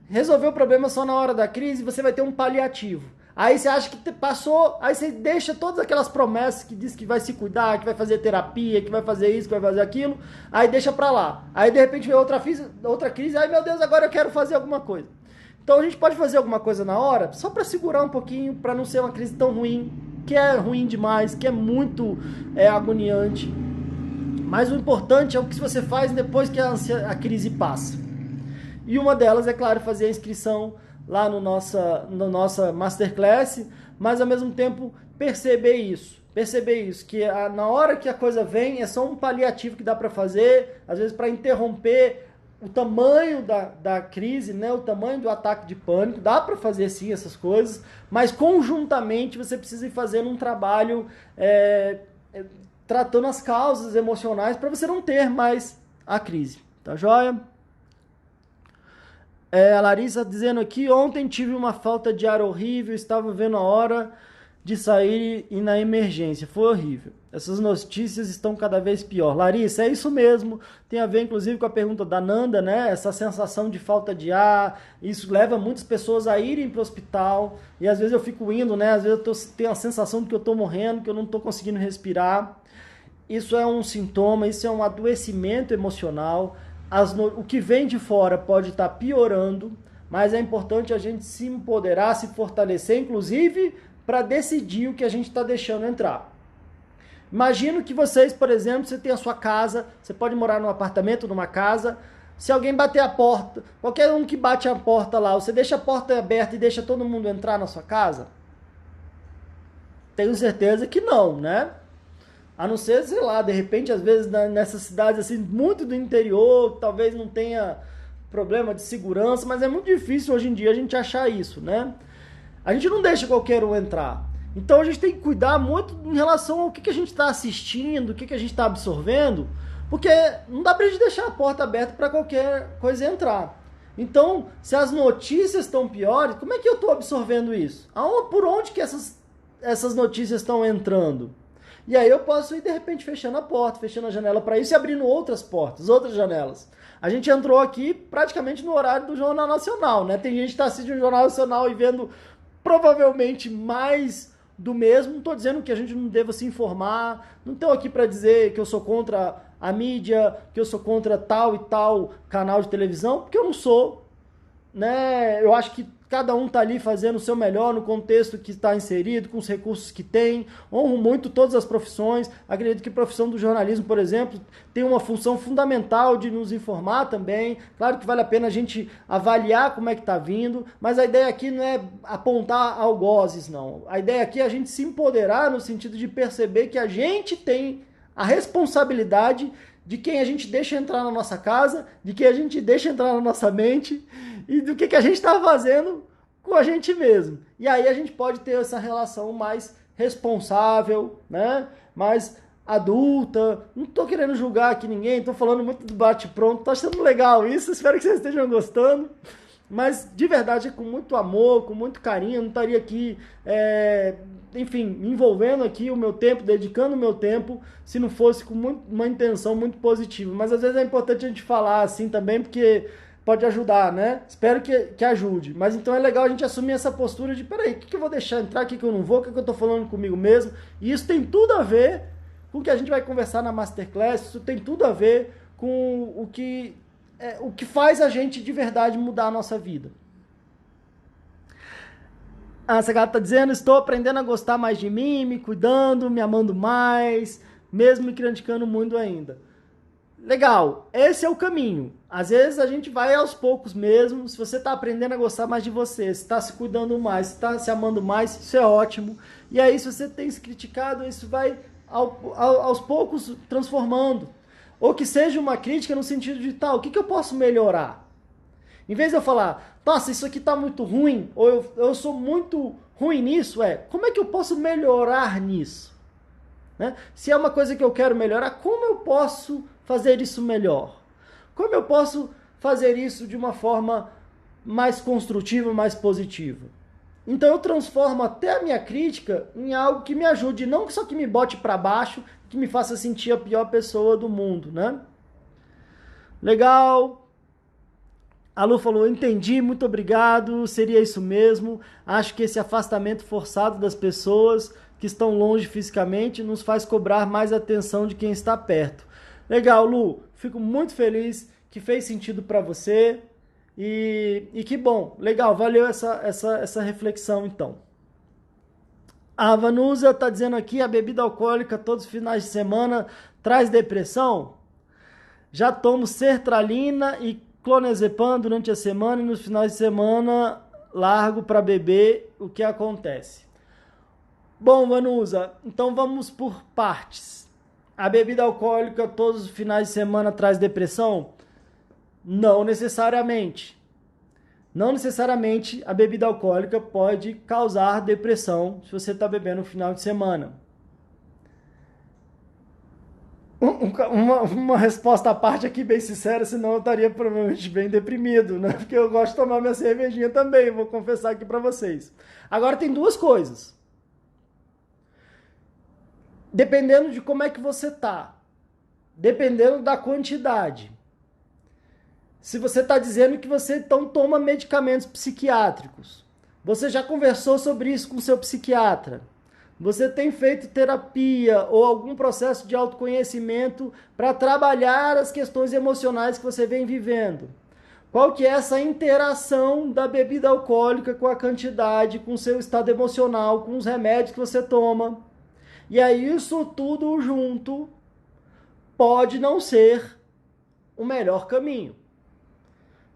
Speaker 1: Resolver o problema só na hora da crise, você vai ter um paliativo. Aí você acha que passou, aí você deixa todas aquelas promessas que diz que vai se cuidar, que vai fazer terapia, que vai fazer isso, que vai fazer aquilo, aí deixa pra lá. Aí de repente vem outra crise, aí meu Deus, agora eu quero fazer alguma coisa. Então a gente pode fazer alguma coisa na hora, só pra segurar um pouquinho, pra não ser uma crise tão ruim, que é ruim demais, que é muito agoniante. Mas o importante é o que você faz depois que a crise passa. E uma delas, é claro, fazer a inscrição lá no nossa Masterclass, mas ao mesmo tempo perceber isso, que na hora que a coisa vem é só um paliativo que dá para fazer, às vezes para interromper o tamanho da crise, né, o tamanho do ataque de pânico, dá para fazer sim essas coisas, mas conjuntamente você precisa ir fazendo um trabalho tratando as causas emocionais para você não ter mais a crise, tá joia? A Larissa dizendo aqui, ontem tive uma falta de ar horrível, estava vendo a hora de sair e ir na emergência, foi horrível. Essas notícias estão cada vez pior. Larissa, é isso mesmo, tem a ver inclusive com a pergunta da Nanda, né? Essa sensação de falta de ar, isso leva muitas pessoas a irem para o hospital, e às vezes eu fico indo, né? Às vezes eu tenho a sensação de que eu estou morrendo, que eu não estou conseguindo respirar. Isso é um sintoma, isso é um adoecimento emocional. O que vem de fora pode estar piorando, mas é importante a gente se empoderar, se fortalecer, inclusive para decidir o que a gente está deixando entrar. Imagino que vocês, por exemplo, você tem a sua casa, você pode morar num apartamento, numa casa, se alguém bater a porta, qualquer um que bate a porta lá, você deixa a porta aberta e deixa todo mundo entrar na sua casa? Tenho certeza que não, né? A não ser, sei lá, de repente, às vezes, nessas cidades assim, muito do interior, talvez não tenha problema de segurança, mas é muito difícil hoje em dia a gente achar isso, né? A gente não deixa qualquer um entrar. Então a gente tem que cuidar muito em relação ao que a gente está assistindo, o que a gente está absorvendo, porque não dá pra gente deixar a porta aberta para qualquer coisa entrar. Então, se as notícias estão piores, como é que eu estou absorvendo isso? Por onde que essas notícias estão entrando? E aí eu posso ir, de repente, fechando a porta, fechando a janela para isso e abrindo outras portas, outras janelas. A gente entrou aqui praticamente no horário do Jornal Nacional, né? Tem gente que está assistindo o Jornal Nacional e vendo provavelmente mais do mesmo. Não estou dizendo que a gente não deva se informar, não estou aqui para dizer que eu sou contra a mídia, que eu sou contra tal e tal canal de televisão, porque eu não sou, né? Eu acho que cada um está ali fazendo o seu melhor no contexto que está inserido, com os recursos que tem. Honro muito todas as profissões. Acredito que a profissão do jornalismo, por exemplo, tem uma função fundamental de nos informar também. Claro que vale a pena a gente avaliar como é que está vindo, mas a ideia aqui não é apontar algozes, não. A ideia aqui é a gente se empoderar no sentido de perceber que a gente tem a responsabilidade de quem a gente deixa entrar na nossa casa, de quem a gente deixa entrar na nossa mente e do que a gente está fazendo com a gente mesmo. E aí a gente pode ter essa relação mais responsável, né? Mais adulta. Não estou querendo julgar aqui ninguém, estou falando muito do bate-pronto, estou achando legal isso, espero que vocês estejam gostando. Mas de verdade, com muito amor, com muito carinho, eu não estaria aqui, enfim, envolvendo aqui o meu tempo, dedicando o meu tempo, se não fosse com uma intenção muito positiva. Mas às vezes é importante a gente falar assim também, porque pode ajudar, né? Espero que ajude. Mas então é legal a gente assumir essa postura de, peraí, o que eu vou deixar entrar, o que eu não vou, o que eu estou falando comigo mesmo. E isso tem tudo a ver com o que a gente vai conversar na Masterclass, isso tem tudo a ver com o que faz a gente de verdade mudar a nossa vida. Essa gata tá dizendo, estou aprendendo a gostar mais de mim, me cuidando, me amando mais, mesmo me criticando muito ainda. Legal, esse é o caminho. Às vezes a gente vai aos poucos mesmo. Se você está aprendendo a gostar mais de você, se está se cuidando mais, se está se amando mais, isso é ótimo. E aí, se você tem se criticado, isso vai aos poucos transformando. Ou que seja uma crítica no sentido de, o que eu posso melhorar? Em vez de eu falar, nossa, isso aqui está muito ruim, ou eu sou muito ruim nisso, como é que eu posso melhorar nisso? Né? Se é uma coisa que eu quero melhorar, como eu posso fazer isso melhor? Como eu posso fazer isso de uma forma mais construtiva, mais positiva? Então eu transformo até a minha crítica em algo que me ajude, não só que me bote para baixo, que me faça sentir a pior pessoa do mundo, né? Legal. A Lu falou, entendi, muito obrigado, seria isso mesmo. Acho que esse afastamento forçado das pessoas que estão longe fisicamente nos faz cobrar mais atenção de quem está perto. Legal, Lu, fico muito feliz que fez sentido para você e que bom, legal, valeu essa reflexão então. A Vanusa está dizendo aqui, a bebida alcoólica todos os finais de semana traz depressão? Já tomo sertralina e clonazepam durante a semana e nos finais de semana largo para beber, o que acontece? Bom, Vanusa, então vamos por partes. A bebida alcoólica todos os finais de semana traz depressão? Não necessariamente. Não necessariamente a bebida alcoólica pode causar depressão se você está bebendo no final de semana. Uma resposta à parte aqui bem sincera, senão eu estaria provavelmente bem deprimido, né? Porque eu gosto de tomar minha cervejinha também, vou confessar aqui para vocês. Agora tem duas coisas. Dependendo de como é que você tá, dependendo da quantidade. Se você está dizendo que você então toma medicamentos psiquiátricos, você já conversou sobre isso com seu psiquiatra, você tem feito terapia ou algum processo de autoconhecimento para trabalhar as questões emocionais que você vem vivendo. Qual que é essa interação da bebida alcoólica com a quantidade, com o seu estado emocional, com os remédios que você toma? E aí isso tudo junto pode não ser o melhor caminho.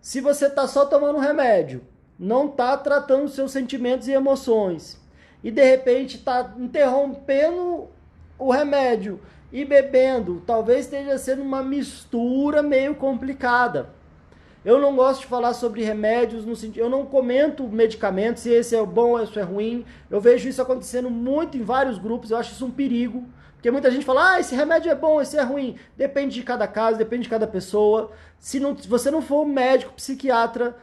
Speaker 1: Se você está só tomando remédio, não está tratando seus sentimentos e emoções, e de repente está interrompendo o remédio e bebendo, talvez esteja sendo uma mistura meio complicada. Eu não gosto de falar sobre remédios, no sentido, eu não comento medicamentos, se esse é bom, se é ruim. Eu vejo isso acontecendo muito em vários grupos, eu acho isso um perigo. Porque muita gente fala, esse remédio é bom, esse é ruim. Depende de cada caso, depende de cada pessoa. Se você não for médico, psiquiatra,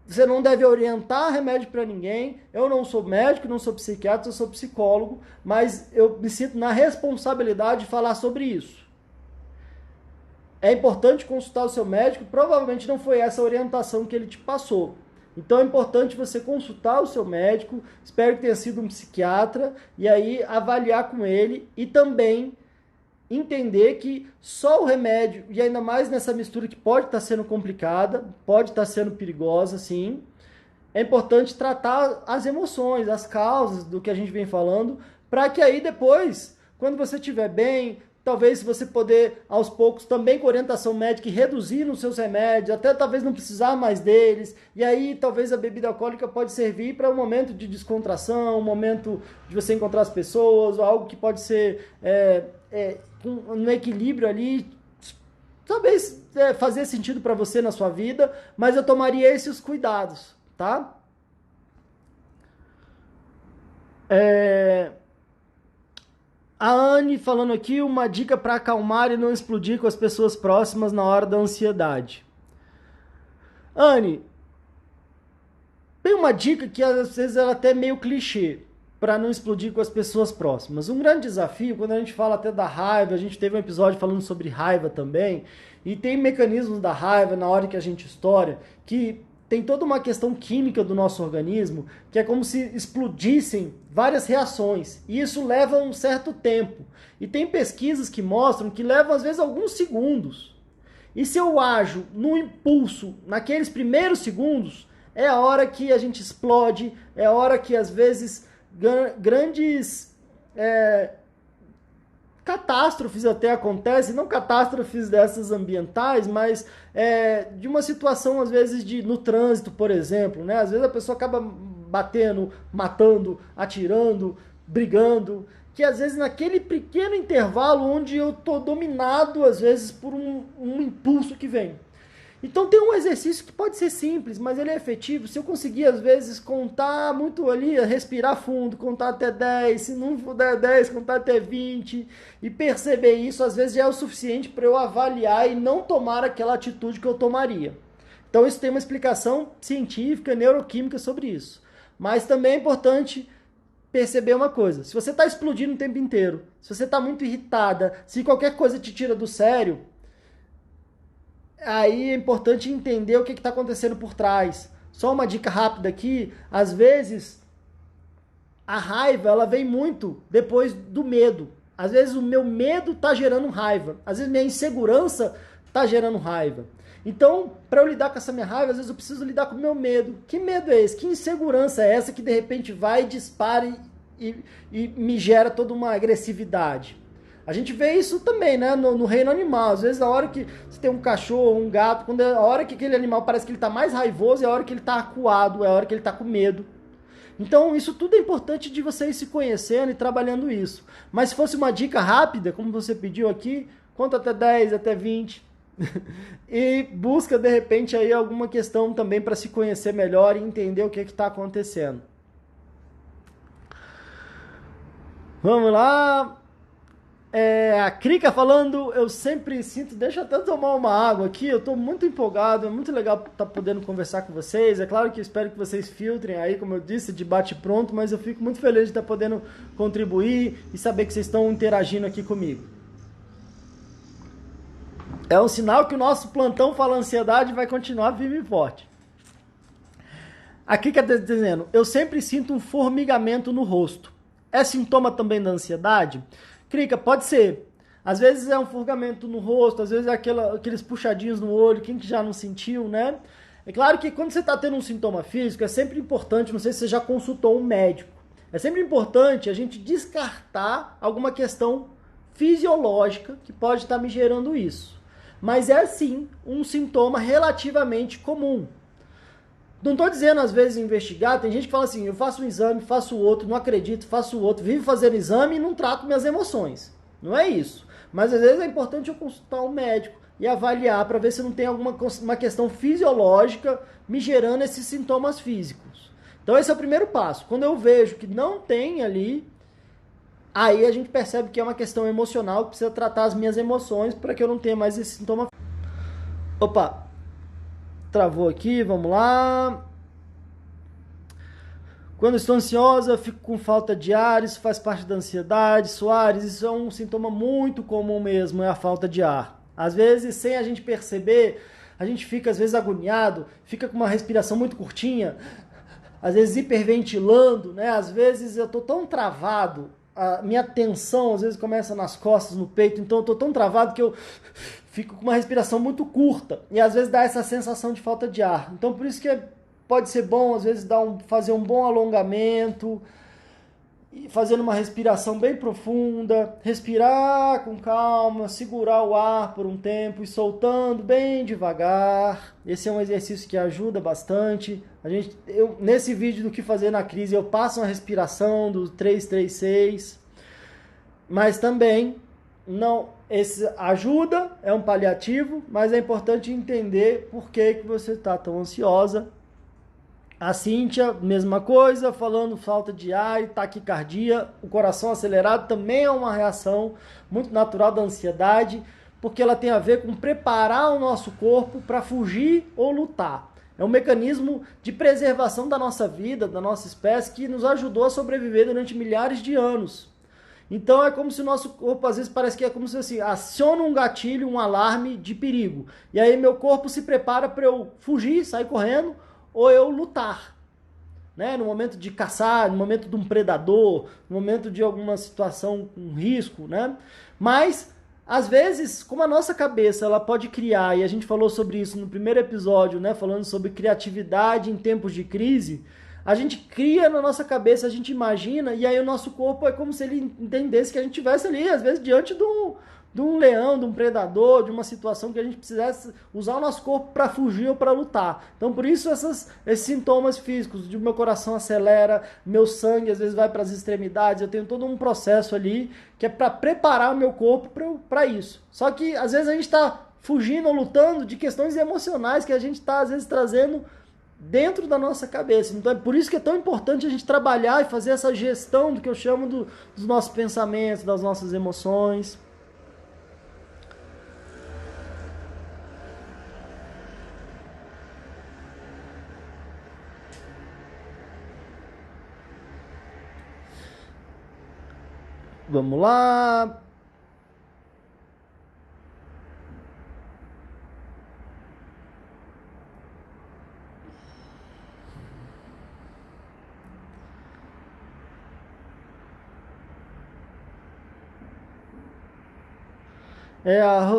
Speaker 1: você não deve orientar remédio para ninguém. Eu não sou médico, não sou psiquiatra, eu sou psicólogo, mas eu me sinto na responsabilidade de falar sobre isso. É importante consultar o seu médico, provavelmente não foi essa a orientação que ele te passou. Então é importante você consultar o seu médico, espero que tenha sido um psiquiatra, e aí avaliar com ele e também entender que só o remédio, e ainda mais nessa mistura que pode estar sendo complicada, pode estar sendo perigosa, sim, é importante tratar as emoções, as causas do que a gente vem falando, para que aí depois, quando você estiver bem, talvez você poder, aos poucos, também com orientação médica, reduzir nos seus remédios, até talvez não precisar mais deles, e aí talvez a bebida alcoólica pode servir para um momento de descontração, um momento de você encontrar as pessoas, ou algo que pode ser um equilíbrio ali, talvez fazer sentido para você na sua vida, mas eu tomaria esses cuidados, tá? A Anne falando aqui, uma dica para acalmar e não explodir com as pessoas próximas na hora da ansiedade. Anne, tem uma dica que às vezes ela é até meio clichê, para não explodir com as pessoas próximas. Um grande desafio, quando a gente fala até da raiva, a gente teve um episódio falando sobre raiva também, e tem mecanismos da raiva na hora que a gente estoura, que tem toda uma questão química do nosso organismo, que é como se explodissem várias reações, e isso leva um certo tempo. E tem pesquisas que mostram que levam às vezes alguns segundos. E se eu ajo no impulso, naqueles primeiros segundos, é a hora que a gente explode, é a hora que às vezes grandes catástrofes até acontecem, não catástrofes dessas ambientais, mas de uma situação, às vezes, no trânsito, por exemplo, né? Às vezes a pessoa acaba batendo, matando, atirando, brigando, que às vezes naquele pequeno intervalo onde eu estou dominado, às vezes, por um impulso que vem. Então tem um exercício que pode ser simples, mas ele é efetivo. Se eu conseguir, às vezes, contar muito ali, respirar fundo, contar até 10, se não puder 10, contar até 20, e perceber isso, às vezes já é o suficiente para eu avaliar e não tomar aquela atitude que eu tomaria. Então isso tem uma explicação científica, neuroquímica sobre isso. Mas também é importante perceber uma coisa. Se você está explodindo o tempo inteiro, se você está muito irritada, se qualquer coisa te tira do sério, aí é importante entender o que está acontecendo por trás. Só uma dica rápida aqui, às vezes a raiva ela vem muito depois do medo. Às vezes o meu medo está gerando raiva, às vezes minha insegurança está gerando raiva. Então, para eu lidar com essa minha raiva, às vezes eu preciso lidar com o meu medo. Que medo é esse? Que insegurança é essa que de repente vai, dispara e me gera toda uma agressividade? A gente vê isso também, né, no reino animal. Às vezes, na hora que você tem um cachorro, um gato, a hora que aquele animal parece que ele está mais raivoso, é a hora que ele está acuado, é a hora que ele está com medo. Então, isso tudo é importante de você ir se conhecendo e trabalhando isso. Mas se fosse uma dica rápida, como você pediu aqui, conta até 10, até 20. E busca, de repente, aí alguma questão também para se conhecer melhor e entender o que está acontecendo. Vamos lá. A Krika falando, eu sempre sinto, deixa eu até tomar uma água aqui, eu estou muito empolgado, é muito legal estar podendo conversar com vocês, é claro que eu espero que vocês filtrem aí, como eu disse, de bate pronto, mas eu fico muito feliz de estar podendo contribuir e saber que vocês estão interagindo aqui comigo. É um sinal que o nosso plantão Fala Ansiedade vai continuar vivo e forte. A Krika está dizendo, eu sempre sinto um formigamento no rosto, é sintoma também da ansiedade? Krika, pode ser. Às vezes é um formigamento no rosto, às vezes é aqueles puxadinhos no olho, quem que já não sentiu, né? É claro que quando você está tendo um sintoma físico, é sempre importante, não sei se você já consultou um médico, é sempre importante a gente descartar alguma questão fisiológica que pode estar me gerando isso. Mas é sim um sintoma relativamente comum. Não estou dizendo, às vezes, investigar. Tem gente que fala assim, eu faço um exame, faço outro, não acredito, faço outro, vivo fazendo exame e não trato minhas emoções. Não é isso. Mas, às vezes, é importante eu consultar um médico e avaliar para ver se não tem uma questão fisiológica me gerando esses sintomas físicos. Então, esse é o primeiro passo. Quando eu vejo que não tem ali, aí a gente percebe que é uma questão emocional, que precisa tratar as minhas emoções para que eu não tenha mais esse sintoma. Opa! Travou aqui, vamos lá. Quando estou ansiosa, fico com falta de ar, isso faz parte da ansiedade. Soares, isso é um sintoma muito comum mesmo, é a falta de ar. Às vezes, sem a gente perceber, a gente fica às vezes agoniado, fica com uma respiração muito curtinha, às vezes hiperventilando, né? Às vezes eu estou tão travado, a minha tensão às vezes começa nas costas, no peito, então eu tô tão travado que eu fico com uma respiração muito curta e às vezes dá essa sensação de falta de ar. Então por isso que pode ser bom às vezes fazer um bom alongamento, fazendo uma respiração bem profunda, respirar com calma, segurar o ar por um tempo e soltando bem devagar. Esse é um exercício que ajuda bastante. Nesse vídeo do que fazer na crise, eu passo uma respiração do 3-3-6, mas também esse ajuda, é um paliativo, mas é importante entender por que você está tão ansiosa. A Cíntia, mesma coisa, falando falta de ar e taquicardia. O coração acelerado também é uma reação muito natural da ansiedade, porque ela tem a ver com preparar o nosso corpo para fugir ou lutar. É um mecanismo de preservação da nossa vida, da nossa espécie, que nos ajudou a sobreviver durante milhares de anos. Então é como se o nosso corpo, às vezes parece que é como se assim, aciona um gatilho, um alarme de perigo. E aí meu corpo se prepara para eu fugir, sair correndo, ou eu lutar, né? No momento de caçar, no momento de um predador, no momento de alguma situação com risco, né? Mas, às vezes, como a nossa cabeça ela pode criar, e a gente falou sobre isso no primeiro episódio, né? Falando sobre criatividade em tempos de crise, a gente cria na nossa cabeça, a gente imagina, e aí o nosso corpo é como se ele entendesse que a gente estivesse ali, às vezes, diante de um leão, de um predador, de uma situação que a gente precisasse usar o nosso corpo para fugir ou para lutar. Então, por isso, esses sintomas físicos, de meu coração acelera, meu sangue às vezes vai para as extremidades, eu tenho todo um processo ali que é para preparar o meu corpo para isso. Só que, às vezes, a gente está fugindo ou lutando de questões emocionais que a gente está, às vezes, trazendo dentro da nossa cabeça. Então é por isso que é tão importante a gente trabalhar e fazer essa gestão do que eu chamo dos nossos pensamentos, das nossas emoções. Vamos lá.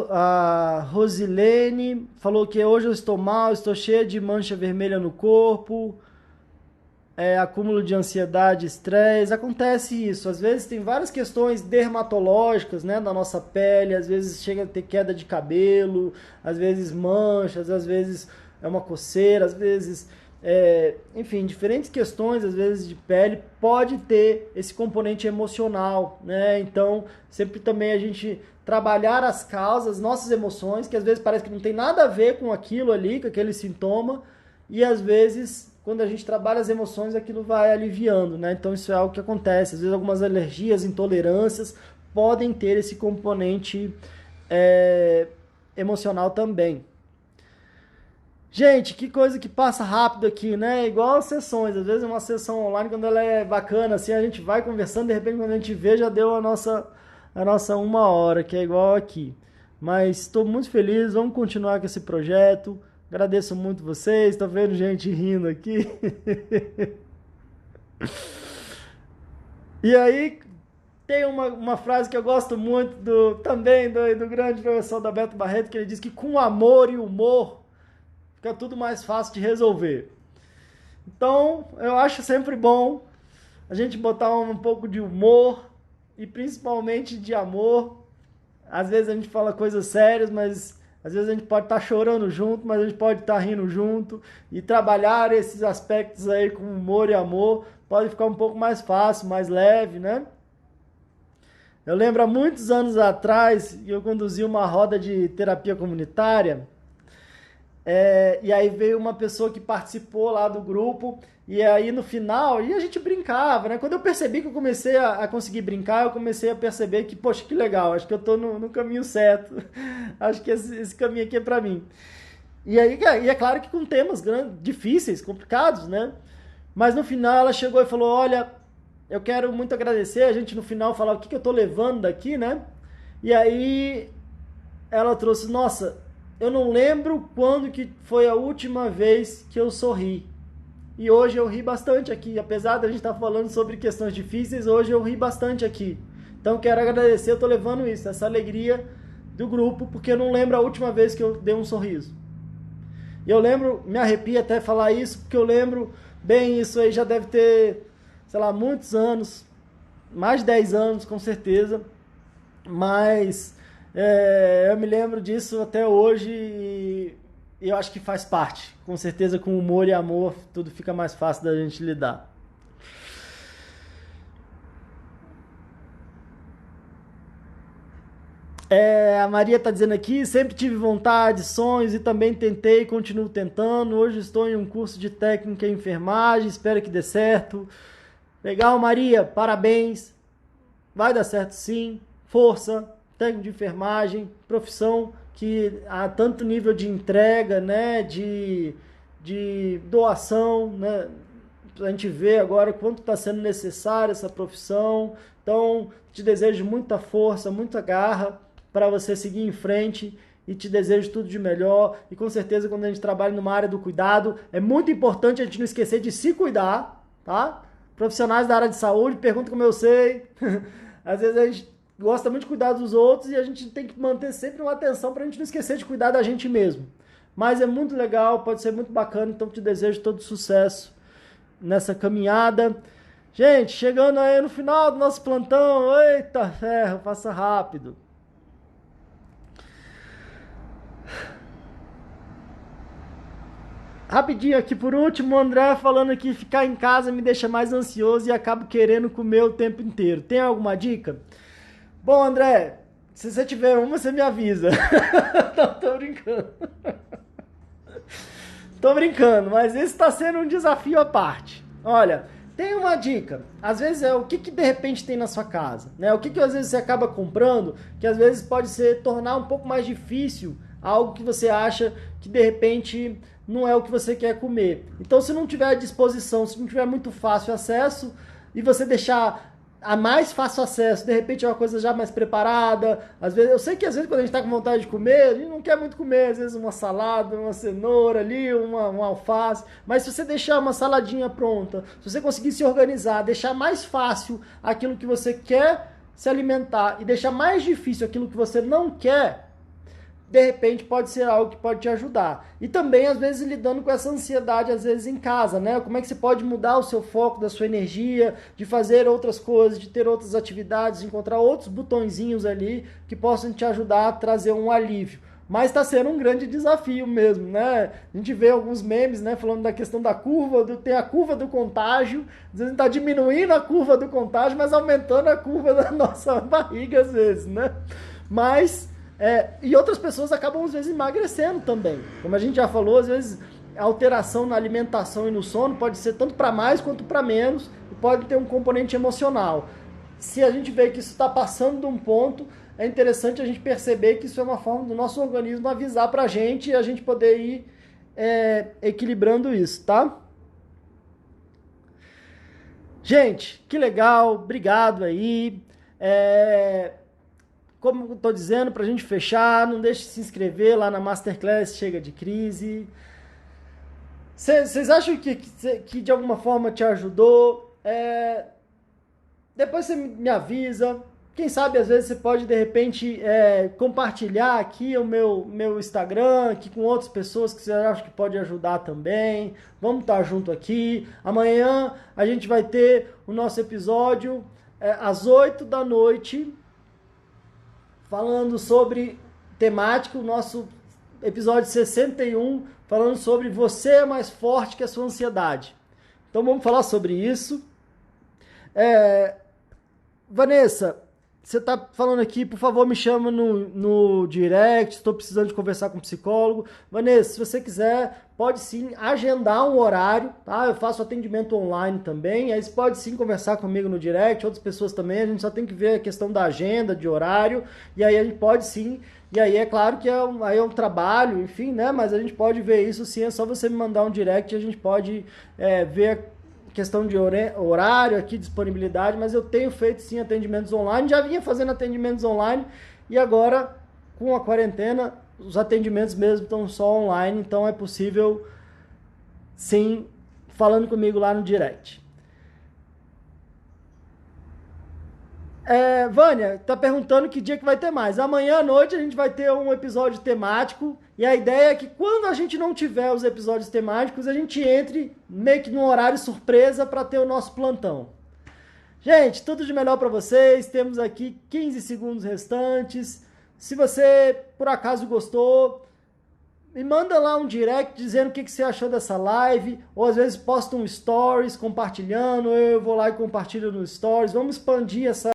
Speaker 1: A Rosilene falou que hoje eu estou mal, estou cheia de mancha vermelha no corpo, acúmulo de ansiedade, estresse. Acontece isso. Às vezes tem várias questões dermatológicas, né, da nossa pele, às vezes chega a ter queda de cabelo, às vezes manchas, às vezes é uma coceira, às vezes enfim, diferentes questões, às vezes de pele, pode ter esse componente emocional, né? Então, sempre também a gente trabalhar as causas, nossas emoções, que às vezes parece que não tem nada a ver com aquilo ali, com aquele sintoma, e às vezes, quando a gente trabalha as emoções, aquilo vai aliviando, né? Então, isso é algo que acontece. Às vezes, algumas alergias, intolerâncias podem ter esse componente emocional também. Gente, que coisa que passa rápido aqui, né? Igual as sessões. Às vezes uma sessão online, quando ela é bacana, assim, a gente vai conversando, de repente quando a gente vê, já deu a nossa 1 hora, que é igual aqui. Mas estou muito feliz, vamos continuar com esse projeto. Agradeço muito vocês, tô vendo gente rindo aqui. E aí, tem uma frase que eu gosto muito também do grande professor Adalberto Barreto, que ele diz que com amor e humor fica tudo mais fácil de resolver. Então, eu acho sempre bom a gente botar um pouco de humor e principalmente de amor. Às vezes a gente fala coisas sérias, mas às vezes a gente pode estar chorando junto, mas a gente pode estar rindo junto. E trabalhar esses aspectos aí com humor e amor pode ficar um pouco mais fácil, mais leve, né? Eu lembro há muitos anos atrás, eu conduzi uma roda de terapia comunitária. E aí veio uma pessoa que participou lá do grupo, e aí no final, e a gente brincava, né? Quando eu percebi que eu comecei a conseguir brincar, eu comecei a perceber que, poxa, que legal, acho que eu tô no caminho certo, acho que esse caminho aqui é pra mim. E é claro que com temas difíceis, complicados, né? Mas no final ela chegou e falou, olha, eu quero muito agradecer, a gente no final falar o que eu tô levando daqui, né? E aí ela trouxe, nossa, eu não lembro quando que foi a última vez que eu sorri. e hoje eu ri bastante aqui, apesar da gente estar falando sobre questões difíceis, hoje eu ri bastante aqui. Então quero agradecer, eu tô levando isso, essa alegria do grupo, porque eu não lembro a última vez que eu dei um sorriso. E eu lembro, me arrepio até falar isso, porque eu lembro bem, isso aí já deve ter, sei lá, muitos anos, mais de 10 anos com certeza, mas eu me lembro disso até hoje e eu acho que faz parte. Com certeza com humor e amor tudo fica mais fácil da gente lidar. A Maria está dizendo aqui, sempre tive vontade, sonhos e também tentei e continuo tentando. Hoje estou em um curso de técnica em enfermagem, espero que dê certo. Legal, Maria, parabéns. Vai dar certo sim. Força, técnico de enfermagem, profissão que há tanto nível de entrega, né, de doação, né, a gente vê agora quanto está sendo necessária essa profissão. Então, te desejo muita força, muita garra para você seguir em frente e te desejo tudo de melhor. E com certeza, quando a gente trabalha numa área do cuidado, é muito importante a gente não esquecer de se cuidar, tá? Profissionais da área de saúde, perguntam como eu sei. Às vezes a gente gosta muito de cuidar dos outros e a gente tem que manter sempre uma atenção para a gente não esquecer de cuidar da gente mesmo. Mas é muito legal, pode ser muito bacana, então te desejo todo sucesso nessa caminhada. Gente, chegando aí no final do nosso plantão, eita ferro, passa rápido. Rapidinho aqui por último, o André falando que ficar em casa me deixa mais ansioso e acabo querendo comer o tempo inteiro. Tem alguma dica? Bom, André, se você tiver uma, você me avisa. Não, tô brincando. Tô brincando, mas esse tá sendo um desafio à parte. Olha, tem uma dica. Às vezes é o que de repente tem na sua casa, né? O que às vezes você acaba comprando, que às vezes pode tornar um pouco mais difícil algo que você acha que de repente não é o que você quer comer. Então, se não tiver à disposição, se não tiver muito fácil acesso e você deixar a mais fácil acesso, de repente é uma coisa já mais preparada. Às vezes, eu sei que às vezes quando a gente está com vontade de comer, a gente não quer muito comer, às vezes uma salada, uma cenoura ali, uma alface, mas se você deixar uma saladinha pronta, se você conseguir se organizar, deixar mais fácil aquilo que você quer se alimentar e deixar mais difícil aquilo que você não quer, de repente pode ser algo que pode te ajudar. E também, às vezes, lidando com essa ansiedade, às vezes, em casa, né? Como é que você pode mudar o seu foco, da sua energia, de fazer outras coisas, de ter outras atividades, de encontrar outros botõezinhos ali que possam te ajudar a trazer um alívio. Mas está sendo um grande desafio mesmo, né? A gente vê alguns memes, né, falando da questão da curva, tem a curva do contágio, às vezes está diminuindo a curva do contágio, mas aumentando a curva da nossa barriga, às vezes, né? Mas e outras pessoas acabam, às vezes, emagrecendo também. Como a gente já falou, às vezes, a alteração na alimentação e no sono pode ser tanto para mais quanto para menos, e pode ter um componente emocional. Se a gente vê que isso está passando de um ponto, é interessante a gente perceber que isso é uma forma do nosso organismo avisar para a gente e a gente poder ir equilibrando isso, tá? Gente, que legal, obrigado aí. Como eu estou dizendo, para a gente fechar, não deixe de se inscrever lá na Masterclass Chega de Crise. Vocês acham que de alguma forma te ajudou? Depois você me avisa. Quem sabe, às vezes, você pode, de repente, compartilhar aqui o meu Instagram, aqui com outras pessoas que você acha que pode ajudar também. Vamos estar junto aqui. Amanhã a gente vai ter o nosso episódio às 8 da noite, falando sobre temática, o nosso episódio 61, falando sobre você é mais forte que a sua ansiedade. Então vamos falar sobre isso. Vanessa, você está falando aqui, por favor, me chama no direct, estou precisando de conversar com um psicólogo. Vanessa, se você quiser, pode sim agendar um horário, tá? Eu faço atendimento online também, aí você pode sim conversar comigo no direct, outras pessoas também, a gente só tem que ver a questão da agenda, de horário, e aí a gente pode sim, e aí é claro que aí é um trabalho, enfim, né? Mas a gente pode ver isso sim, é só você me mandar um direct e a gente pode ver questão de horário aqui, disponibilidade, mas eu tenho feito sim atendimentos online, já vinha fazendo atendimentos online e agora com a quarentena os atendimentos mesmo estão só online, então é possível sim falando comigo lá no direct. Vânia, tá perguntando que dia que vai ter mais. Amanhã à noite a gente vai ter um episódio temático e a ideia é que quando a gente não tiver os episódios temáticos, a gente entre meio que num horário surpresa para ter o nosso plantão. Gente, tudo de melhor para vocês. Temos aqui 15 segundos restantes. Se você por acaso gostou, me manda lá um direct dizendo o que você achou dessa live, ou às vezes posta um stories compartilhando, eu vou lá e compartilho no stories. Vamos expandir essa